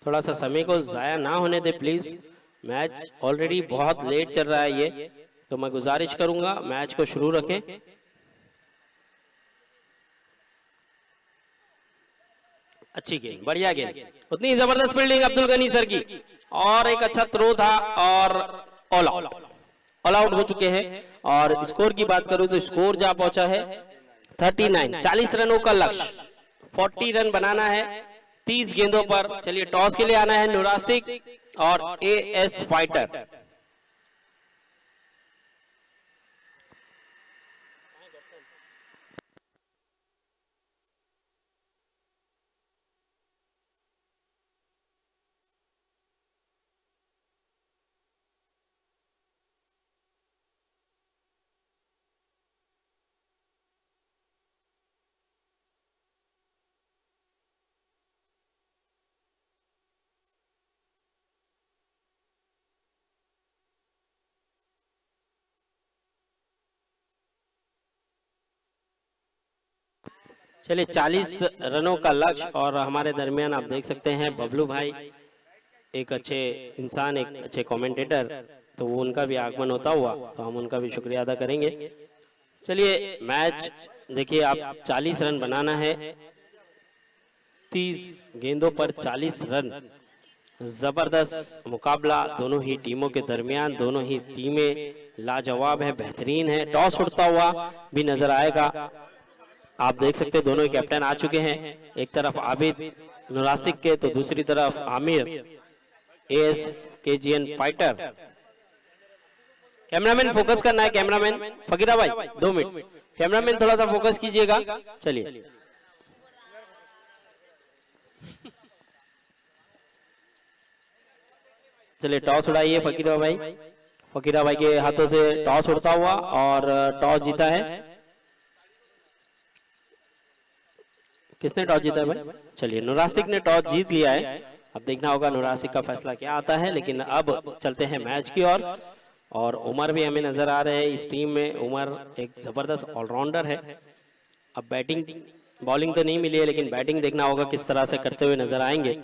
थोड़ा सा समय को जाया ना होने दे प्लीज। मैच ऑलरेडी बहुत लेट चल रहा है ये, तो मैं गुजारिश करूंगा मैच को शुरू रखें। अच्छी गेंद, बढ़िया गेंद, उतनी जबरदस्त फील्डिंग अब्दुल गनी सर की और एक अच्छा थ्रो था और ऑल आउट हो चुके हैं। और स्कोर की बात करूं तो स्कोर जा पहुंचा है 39, 40 रनों का लक्ष्य, 40 रन बनाना है 30 गेंदों पर। चलिए टॉस के लिए आना है नुरासिक और एएस फाइटर। चलिए 40 रनों का लक्ष्य और हमारे दरमियान आप देख सकते हैं बबलू भाई, एक अच्छे इंसान, एक अच्छे कमेंटेटर, तो वो उनका भी आगमन होता हुआ तो हम उनका भी शुक्रिया अदा करेंगे। चलिए मैच देखिए, आप 40 रन बनाना है, 30 गेंदों पर 40 रन, जबरदस्त मुकाबला दोनों ही टीमों के दरमियान, दोनों ही टीमें लाजवाब है, बेहतरीन है। टॉस उड़ता हुआ भी नजर आएगा, आप देख सकते हैं दोनों ही कैप्टन आ चुके हैं, एक तरफ आबिद नुरासिक के तो दूसरी तरफ Aamir as KGN fighter. Cameraman focus करना है, कैमरामैन फकीरा भाई 2 मिनट, कैमरामैन थोड़ा सा फोकस कीजिएगा। चलिए चलिए टॉस उड़ाइए फकीरा भाई, फकीरा भाई के हाथों से टॉस उड़ता हुआ और टॉस जीता है, किसने टॉस जीता है भाई? चलिए नुरासिक ने टॉस जीत लिया है। अब देखना होगा नुरासिक का फैसला क्या आता है, लेकिन अब चलते हैं मैच की ओर। और उमर भी हमें नजर आ रहे हैं इस टीम में, उमर एक जबरदस्त ऑलराउंडर है। अब बैटिंग बॉलिंग तो नहीं मिली है, लेकिन बैटिंग देखना होगा किस तरह से करते हुए नजर आएंगे।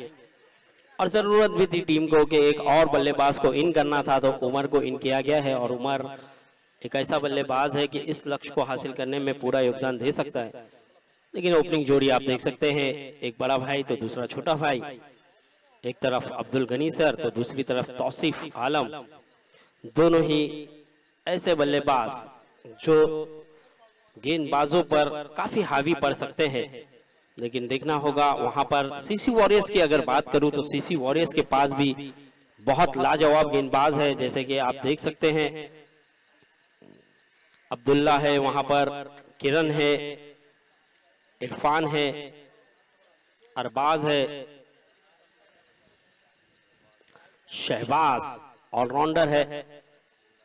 और जरूरत भी थी टीम को कि एक और बल्लेबाज को इन करना था, तो उमर को इन किया गया है। और उमर एक ऐसा बल्लेबाज है कि इस लक्ष्य को हासिल करने में पूरा योगदान दे सकता है। लेकिन ओपनिंग जोड़ी आप देख सकते हैं, एक बड़ा भाई तो दूसरा छोटा भाई, एक तरफ अब्दुल गनी सर तो दूसरी तरफ तौसीफ आलम, दोनों ही ऐसे बल्लेबाज जो गेंदबाजों पर काफी हावी पड़ सकते हैं। लेकिन देखना होगा वहां पर सीसी वॉरियर्स की अगर बात करूं तो सीसी वॉरियर्स के पास भी बहुत लाजवाब गेंदबाज है, जैसे कि आप देख सकते हैं अब्दुल्ला है वहां पर, किरण है, इरफान है, अरबाज है, शहबाज ऑलराउंडर है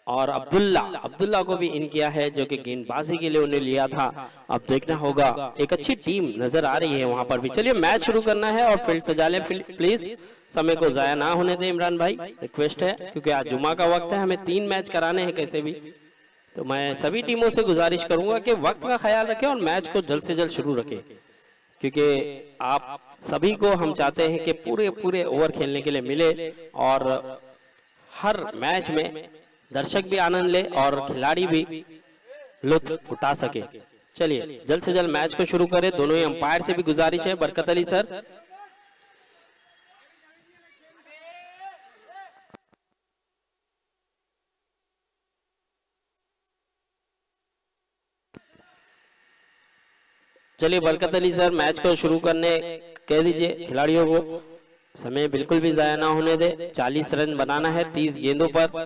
और अब्दुल्ला को भी इन किया है जो कि गेंदबाजी के लिए उन्हें लिया था। अब देखना होगा, एक अच्छी टीम नजर आ रही है वहां पर भी। चलिए मैच शुरू करना है और फील्ड सजा लें प्लीज, समय को जाया ना होने दें इमरान भाई, रिक्वेस्ट है, क्योंकि आज जुमा का वक्त है, हमें 3 मैच कराने हैं कैसे भी। तो मैं सभी टीमों से गुजारिश करूंगा कि वक्त का ख्याल रखें और मैच को जल्द से जल्द शुरू रखें, क्योंकि आप सभी को हम चाहते हैं कि पूरे ओवर खेलने के लिए मिले और हर मैच में दर्शक भी आनंद ले और खिलाड़ी भी। लुत्फ उठा सके। चलिए जल्द से जल्द मैच को शुरू करें। दोनों ही अंपायर से भी गुजारिश है, बरकत अली सर। चलिए बरकत अली सर, मैच को शुरू करने कह दीजिए खिलाड़ियों को। समय बिल्कुल भी जाया ना होने दे। 40 रन बनाना है 30 गेंदों पर,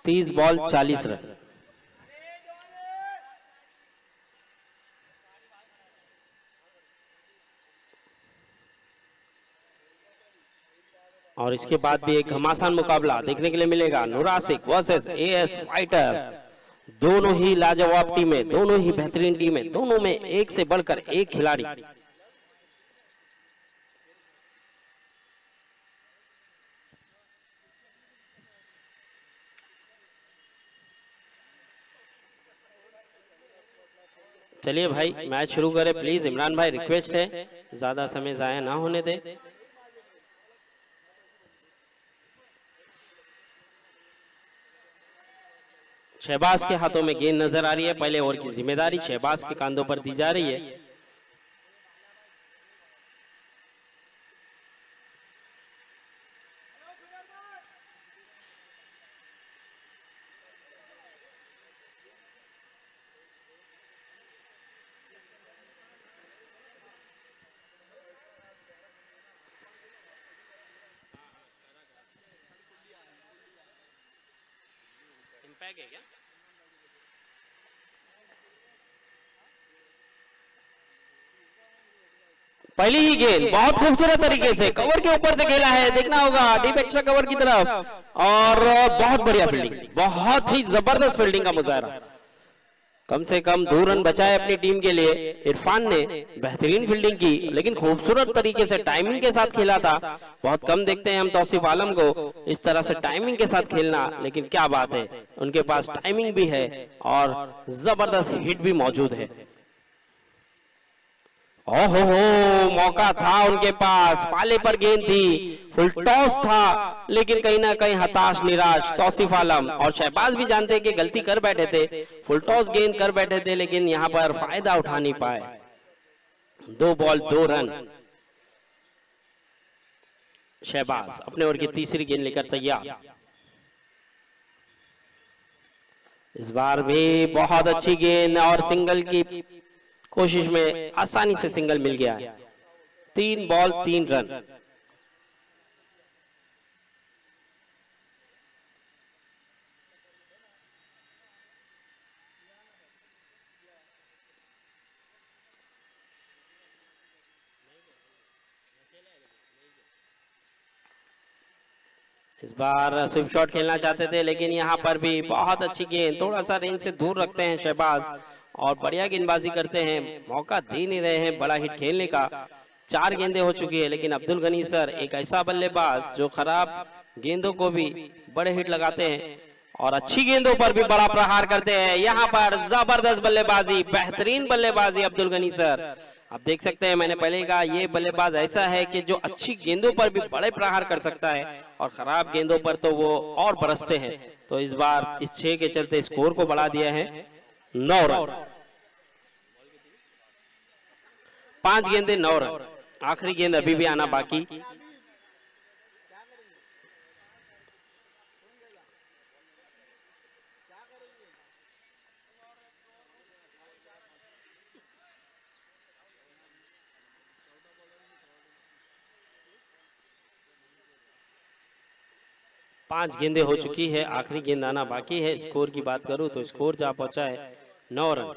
30 बॉल 40 रन। और इसके बाद भी एक घमासान मुकाबला देखने के लिए मिलेगा। नुरासिक वर्सेस एएस फाइटर। दोनों ही लाजवाब टीमें, दोनों ही बेहतरीन टीमें, दोनों में एक से बढ़कर एक खिलाड़ी। चलिए भाई मैच शुरू करें प्लीज। इमरान भाई रिक्वेस्ट है, ज्यादा समय जाया ना होने दे। शहबाज के हाथों में गेंद नजर आ रही है। पहले ओवर की जिम्मेदारी शहबाज के कांधों पर दी जा रही है। क्या पहली ही गेंद बहुत खूबसूरत तरीके से कवर के ऊपर से खेला है, देखना होगा डीप एक्स्ट्रा कवर की तरफ। और बहुत बढ़िया फील्डिंग, बहुत ही जबरदस्त फील्डिंग का मुजाहरा। कम से कम 2 रन बचाए अपनी टीम के लिए। इरफान ने बेहतरीन फील्डिंग की, लेकिन खूबसूरत तरीके से टाइमिंग के साथ खेला था। बहुत कम देखते हैं हम तौसीफ आलम को इस तरह से टाइमिंग के साथ खेलना, लेकिन क्या बात है, उनके पास टाइमिंग भी है और जबरदस्त हिट भी मौजूद है। ओहो हो, मौका था उनके पास, पाले पर गेंद थी, फुल टॉस था, लेकिन कहीं ना कहीं हताश निराश तौसीफ आलम और शहबाज भी जानते कि गलती कर बैठे थे, फुल टॉस गेंद कर बैठे थे, लेकिन यहां पर फायदा उठा नहीं पाए। 2 बॉल 2 रन। शहबाज अपने ओवर की तीसरी गेंद लेकर तैयार। इस बार भी बहुत अच्छी गेंद और सिंगल की कोशिश में आसानी से सिंगल मिल गया है। 3 बॉल 3 रन। इस बार स्विप शॉट खेलना चाहते थे, लेकिन यहां पर भी बहुत अच्छी गेंद, थोड़ा सा रेंज से दूर रखते हैं शहबाज और बढ़िया गेंदबाजी करते हैं। मौका दे नहीं रहे हैं बड़ा हिट खेलने का। 4 गेंदें हो चुकी है, लेकिन अब्दुल गनी सर एक ऐसा बल्लेबाज जो खराब गेंदों को भी बड़े हिट लगाते हैं और अच्छी गेंदों पर भी बड़ा प्रहार करते हैं। यहाँ पर जबरदस्त बल्लेबाजी, बेहतरीन बल्लेबाजी अब्दुल गनी सर। आप देख सकते हैं, मैंने पहले कहा ये बल्लेबाज ऐसा है कि जो अच्छी गेंदों पर भी बड़े प्रहार कर सकता है और खराब गेंदों पर तो वो और बरसते हैं। तो इस बार इस 6 के चलते स्कोर को बढ़ा दिया है 9 रन। 5 गेंदे 9 रन। आखिरी गेंद अभी भी आना बाकी। पांच गेंदें हो चुकी है, आखिरी गेंद आना बाकी है। स्कोर की बात करूं तो स्कोर जा पहुंचा है 9 रन।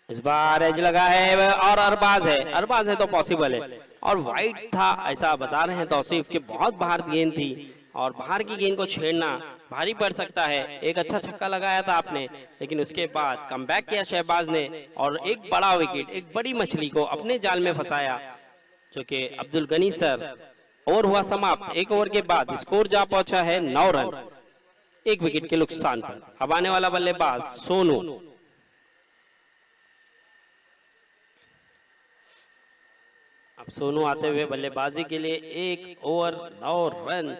इस बार एज लगा है और अरबाज है तो पॉसिबल है और वाइड था ऐसा बता रहे हैं तौसीफ कि बहुत बाहर गेंद थी और बाहर की गेंद को छेड़ना भारी पड़ सकता है। एक अच्छा छक्का लगाया था आपने, लेकिन उसके बाद कमबैक किया शहबाज ने और एक बड़ा विकेट, एक बड़ी मछली को अपने जाल में फंसाया, जो कि अब्दुल गनी सर। ओवर हुआ समाप्त। 1 ओवर के बाद स्कोर जा पहुंचा है 9 रन, 1 विकेट के नुकसान पर। अब आने वाला बल्लेबाज सोनू। अब सोनू आते हुए बल्लेबाजी के लिए 1 ओवर 9 रन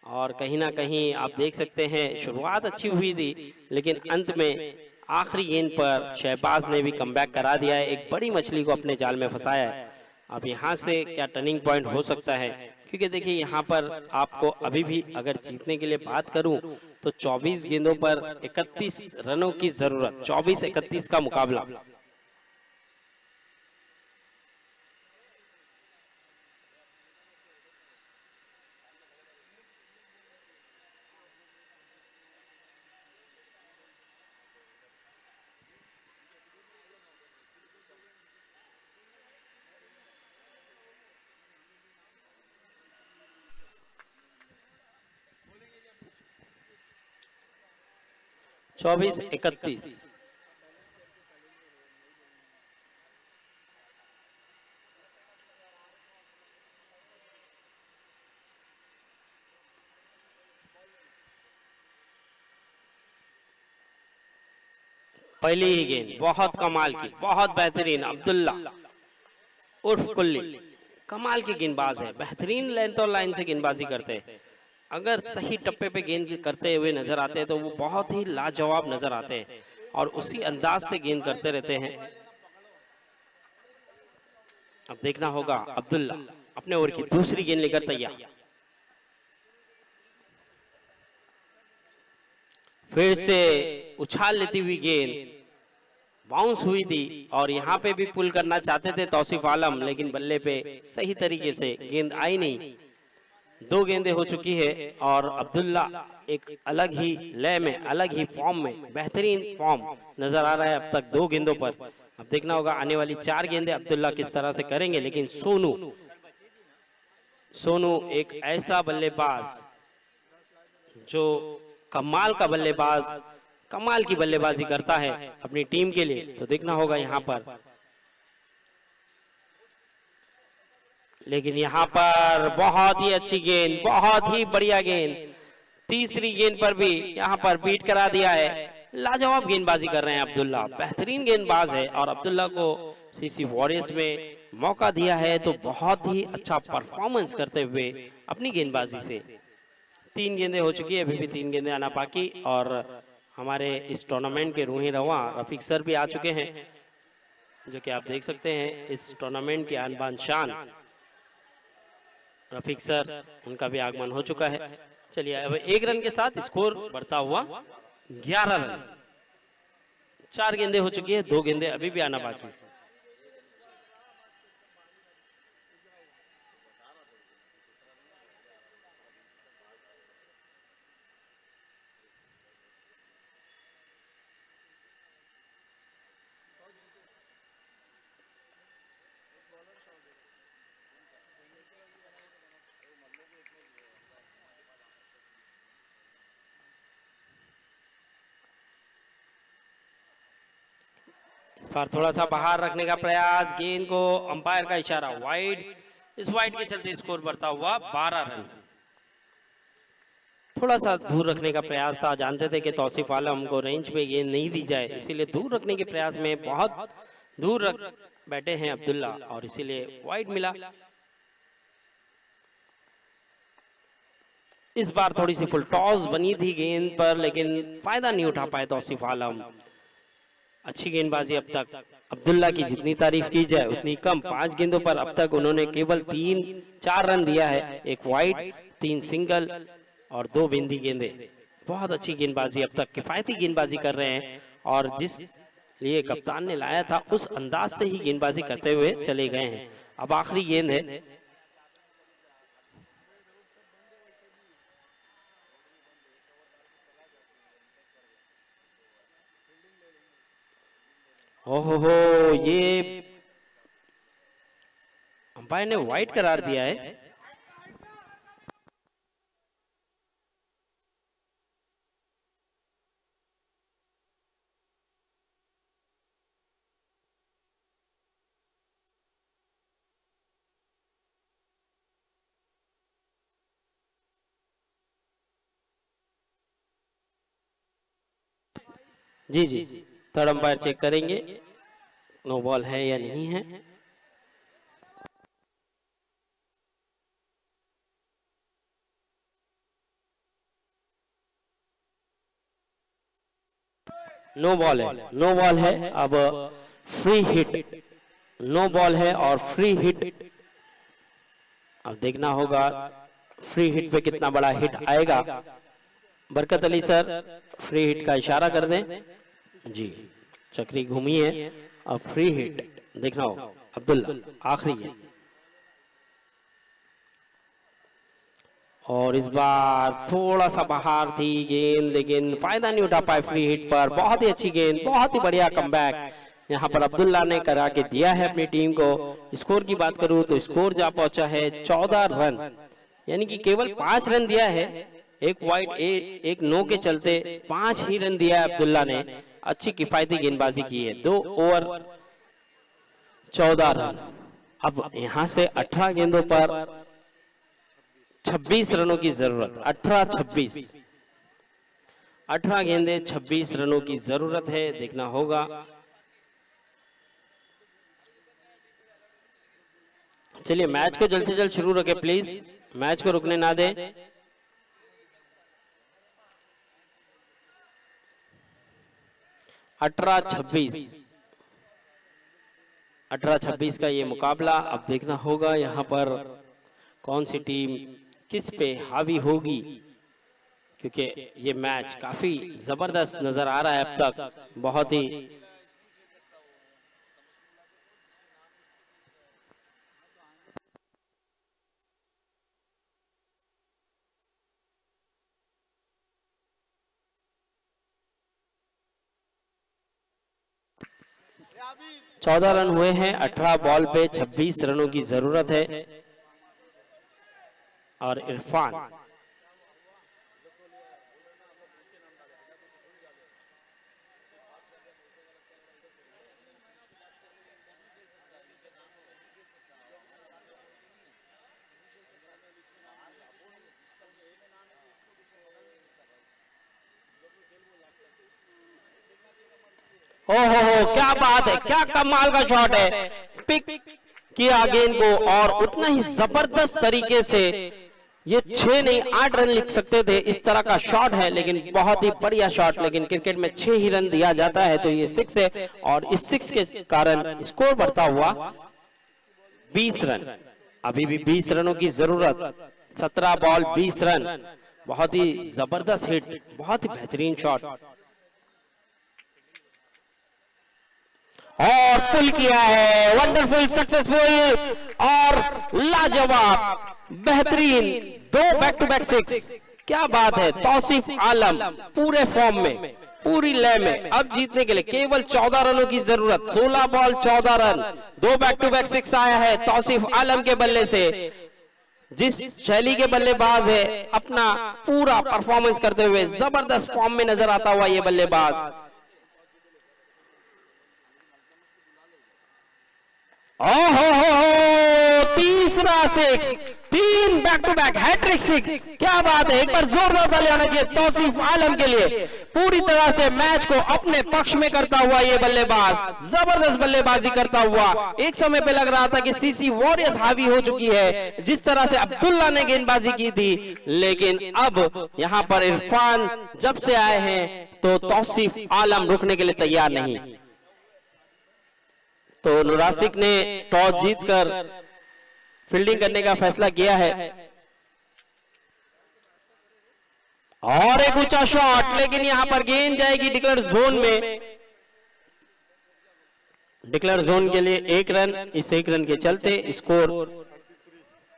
और कहीं ना कहीं आप देख सकते हैं शुरुआत अच्छी हुई थी, लेकिन अंत में आखिरी गेंद पर शहबाज ने भी कमबैक करा दिया है, एक बड़ी मछली को अपने जाल में फंसाया है। अब यहाँ से क्या टर्निंग पॉइंट हो सकता है, क्योंकि देखिए यहाँ पर आपको अभी भी अगर जीतने के लिए बात करूं तो 24 गेंदों पर 31 रनों की जरूरत, 24-31 का मुकाबला। 24-31। पहली ही गेंद बहुत कमाल की, बहुत बेहतरीन, अब्दुल्ला उर्फ कुल्ली कमाल की गेंदबाज है, बेहतरीन लेंथ और लाइन से गेंदबाजी करते हैं। अगर सही टप्पे पे गेंद करते हुए नजर आते हैं तो वो बहुत ही लाजवाब नजर आते हैं और उसी अंदाज से गेंद करते रहते हैं। अब देखना होगा अब्दुल्ला अपने ओवर की दूसरी गेंद लेकर तैयार। फिर से उछाल लेती हुई गेंद बाउंस हुई थी और यहाँ पे भी पुल करना चाहते थे तौसीफ आलम, लेकिन बल्ले पे सही तरीके से गेंद आई नहीं। दो गेंदें हो चुकी है और अब्दुल्ला एक अलग ही लय में, अलग ही फॉर्म में, बेहतरीन फॉर्म नजर आ रहा है अब तक 2 गेंदों पर। अब देखना होगा आने वाली 4 गेंदें अब्दुल्ला किस तरह से करेंगे, लेकिन सोनू एक ऐसा बल्लेबाज जो कमाल का बल्लेबाज, कमाल की बल्लेबाजी करता है अपनी टीम के लिए। तो देखना होगा यहाँ पर, लेकिन यहाँ पर बहुत ही अच्छी गेंद, बहुत ही बढ़िया गेंद, तीसरी गेंद पर भी यहाँ पर बीट करा दिया है। लाजवाब गेंदबाजी कर रहे हैं अब्दुल्ला, बेहतरीन गेंदबाज है और अब्दुल्ला को सीसी वॉरियर्स में मौका दिया है तो बहुत ही अच्छा परफॉर्मेंस करते हुए अपनी गेंदबाजी से। 3 गेंदें हो चुकी है, अभी भी 3 गेंदें आना बाकी और हमारे इस टूर्नामेंट के रूही रवा रफीक सर भी आ चुके हैं, जो कि आप देख सकते हैं इस टूर्नामेंट के आन बान शान रफीक सर, उनका भी आगमन हो चुका है। चलिए अब 1 रन के साथ स्कोर बढ़ता हुआ 11 रन। 4 गेंदें हो चुकी है, 2 गेंदें अभी भी आना बाकी। इस बार थोड़ा सा बाहर रखने का प्रयास, गेंद को अंपायर का इशारा वाइड, इस वाइड के चलते स्कोर बढ़ता हुआ 12 रन। थोड़ा सा दूर रखने का प्रयास था, जानते थे कि तौसीफ आलम को रेंज पे गेंद नहीं दी जाए, इसीलिए दूर रखने के प्रयास में बहुत दूर रख बैठे हैं अब्दुल्ला और इसीलिए वाइड मिला। इस बार थोड़ी सी फुल टॉस बनी थी गेंद पर, लेकिन फायदा नहीं उठा पाए तौसीफ आलम। अच्छी गेंदबाजी अब तक, अब्दुल्ला की जितनी तारीफ की जाए उतनी कम। 5 गेंदों पर अब तक उन्होंने केवल 3-4 रन दिया है, 1 वाइड, 3 सिंगल और 2 बिंदी गेंदें। बहुत अच्छी गेंदबाजी अब तक, किफायती गेंदबाजी कर रहे हैं और जिस लिए कप्तान ने लाया था उस अंदाज से ही गेंदबाजी करते हुए चले गए हैं। अब आखिरी गेंद है, ओहो ये अंपायर ने वाइड करार दिया है। जी जी, थर्ड अंपायर चेक करेंगे नो बॉल है या नहीं है। नो बॉल है, नो बॉल है। अब फ्री हिट, नो बॉल है और फ्री हिट। अब देखना होगा फ्री हिट पे कितना बड़ा हिट आएगा। Barkat Ali sir free hit का इशारा कर दें जी। चक्री घूमी है, अब फ्री हिट देखना होगा। अब्दुल्ला आखिरी है और इस बार थोड़ा सा बाहर थी गेंद, लेकिन फायदा नहीं उठा पाए फ्री हिट पर। बहुत ही अच्छी गेंद, बहुत ही बढ़िया कमबैक यहाँ पर अब्दुल्ला ने करा के दिया है अपनी टीम को। स्कोर की बात करूं तो स्कोर जा पहुंचा है 14 रन, यानी कि केवल 5 रन दिया है। एक वाइड एक नो के चलते 5 ही रन दिया है अब्दुल्ला ने। अच्छी किफायती गेंदबाजी की है। 2 ओवर 14 रन। अब यहां से 18 गेंदों पर 26 रनों की जरूरत। 18-26, 18 गेंदे 26 रनों की जरूरत है। देखना होगा। चलिए मैच को जल्द से जल्द शुरू रखें प्लीज, मैच को रुकने ना दें। 18-26, 18-26 का ये मुकाबला। अब देखना होगा यहाँ पर कौन सी टीम किस पे हावी होगी, क्योंकि ये मैच काफी जबरदस्त नजर आ रहा है अब तक। बहुत ही चौदह रन हुए हैं। 18 बॉल पे 26 रनों की जरूरत है। और इरफान ओहो क्या बात है, क्या कमाल का शॉट है। पिक किया गेंद को और उतना ही जबरदस्त तरीके से ये 6 नहीं 8 रन लिख सकते थे। इस तरह का शॉट है, लेकिन बहुत ही बढ़िया शॉट। लेकिन क्रिकेट में 6 ही रन दिया जाता है, तो ये 6 है और इस 6 के कारण स्कोर बढ़ता हुआ 20 रन। अभी भी 20 रनों की जरूरत। 17 बॉल 20 रन। बहुत ही जबरदस्त हिट, बहुत ही बेहतरीन शॉट और पुल किया है। वंडरफुल, सक्सेसफुल और लाजवाब बेहतरीन 2 बैक टू बैक 6। क्या बात है। तौसीफ आलम पूरे फॉर्म में, पूरी लय में। अब जीतने के लिए केवल 14 रनों की जरूरत। 16 ball 14 run, 2 back to back 6 आया है तौसीफ आलम के बल्ले से। जिस शैली के बल्लेबाज है, अपना पूरा परफॉर्मेंस करते हुए जबरदस्त फॉर्म में नजर आता हुआ ये बल्लेबाज। ओहो तीसरा 6, 3 बैक टू बैक हैट्रिक 6। क्या बात है। एक बार जोरदार ताली आना चाहिए तौसीफ आलम के लिए। पूरी तरह से मैच को अपने पक्ष में करता हुआ ये बल्लेबाज जबरदस्त बल्लेबाजी करता हुआ। एक समय पे लग रहा था कि सीसी वॉरियर्स हावी हो चुकी है, जिस तरह से अब्दुल्ला ने गेंदबाजी की थी। लेकिन अब यहां पर इरफान जब से आए हैं तो तौसीफ आलम रुकने के लिए तैयार नहीं। तो नुरासिक ने टॉस जीतकर फील्डिंग करने का फैसला किया है और एक ऊंचा शॉट, लेकिन यहां पर गेंद जाएगी डिक्लेयर जोन में। डिक्लेयर जोन के लिए 1 रन। इस 1 रन के चलते स्कोर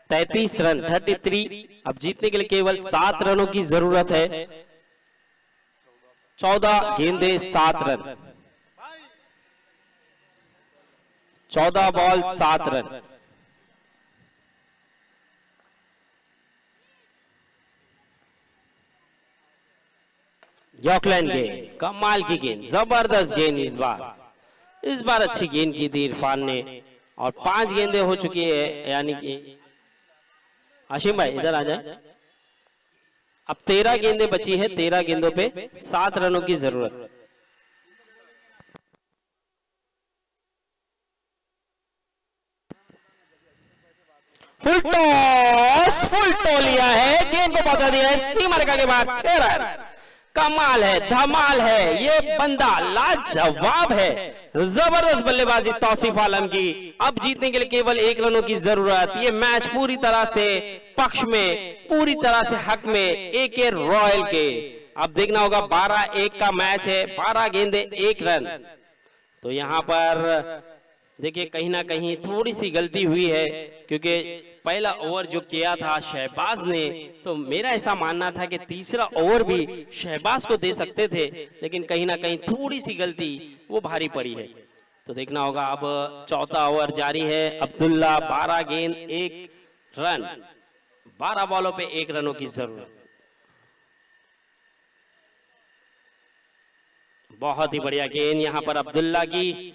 33 रन 33। अब जीतने के लिए केवल 7 रनों की जरूरत है। 14 गेंदे 7 रन, 14 बॉल 7 रन। यॉर्कलैंड गेंद, कमाल की गेंद, जबरदस्त गेंद। इस बार अच्छी गेंद की थी इरफान ने और 5 गेंदें हो चुकी है। यानी कि आशिम भाई इधर आ जाए। अब 13 गेंदें बची है। 13 गेंदों पे 7 रनों की जरूरत। फुल टॉस, फुल टॉस लिया है, गेंद को पहुंचा दिया है सीमा रेखा के बाद। 6 रन। कमाल है, धमाल है, ये बंदा लाजवाब है। जबरदस्त बल्लेबाजी तौसीफ आलम की। अब जीतने के लिए केवल 1 रनों की जरूरत। ये मैच पूरी तरह से पक्ष में, पूरी तरह से हक में AK रॉयल के। अब देखना होगा 12-1 का मैच है, 12 गेंदे 1 रन। तो यहाँ पर देखिए कहीं ना कहीं थोड़ी सी गलती हुई है, क्योंकि पहला ओवर जो किया था शहबाज ने, तो मेरा ऐसा मानना था कि तीसरा ओवर भी शहबाज को दे सकते थे, लेकिन कहीं ना कहीं थोड़ी सी गलती वो भारी पड़ी है। तो देखना होगा अब चौथा ओवर जारी है। अब्दुल्ला 12 गेंद 1 रन, 12 बॉलों पे 1 रनों की जरूरत। बहुत ही बढ़िया गेंद यहाँ पर अब्दुल्ला की।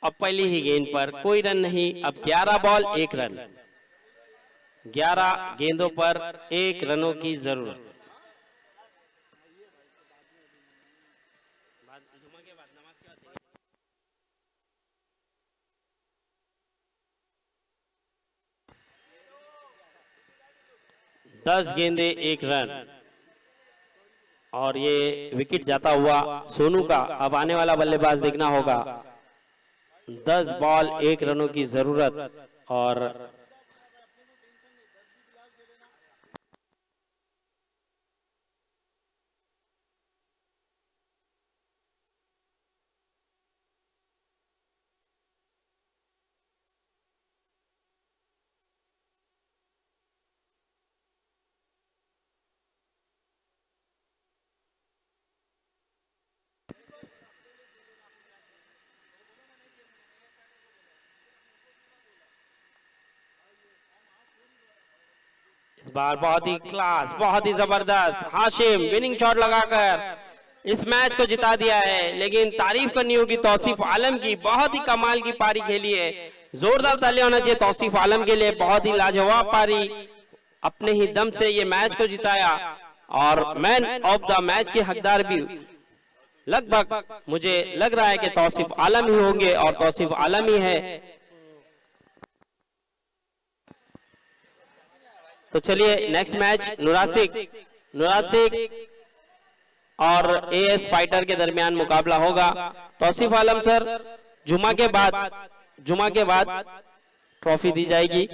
अब पहली ही गेंद पर कोई रन नहीं। अब 11 बॉल 1 रन, 11 गेंदों पर 1 रनों की जरूरत। दस गेंदे 1 रन और ये विकेट जाता हुआ सोनू का। अब आने वाला बल्लेबाज देखना होगा। 10 बॉल 1 रनों की जरूरत और इस बार बहुत ही क्लास, बहुत ही जबरदस्त हाशिम विनिंग शॉट लगाकर इस मैच को जिता दिया है। लेकिन तारीफ करनी होगी तौसीफ आलम की, बहुत ही कमाल की पारी खेली है। जोरदार तालियां होना चाहिए तौसीफ आलम के लिए, बहुत ही लाजवाब पारी, अपने ही दम से ये मैच को जिताया और मैन ऑफ द मैच के हकदार भी लगभग मुझे लग रहा है कि तौसीफ आलम ही होंगे और तौसीफ आलम ही है। तो चलिए नेक्स्ट मैच नुरासिक और AS फाइटर के दरमियान मुकाबला होगा। तौसीफ आलम सर जुमा के बाद ट्रॉफी दी जाएगी।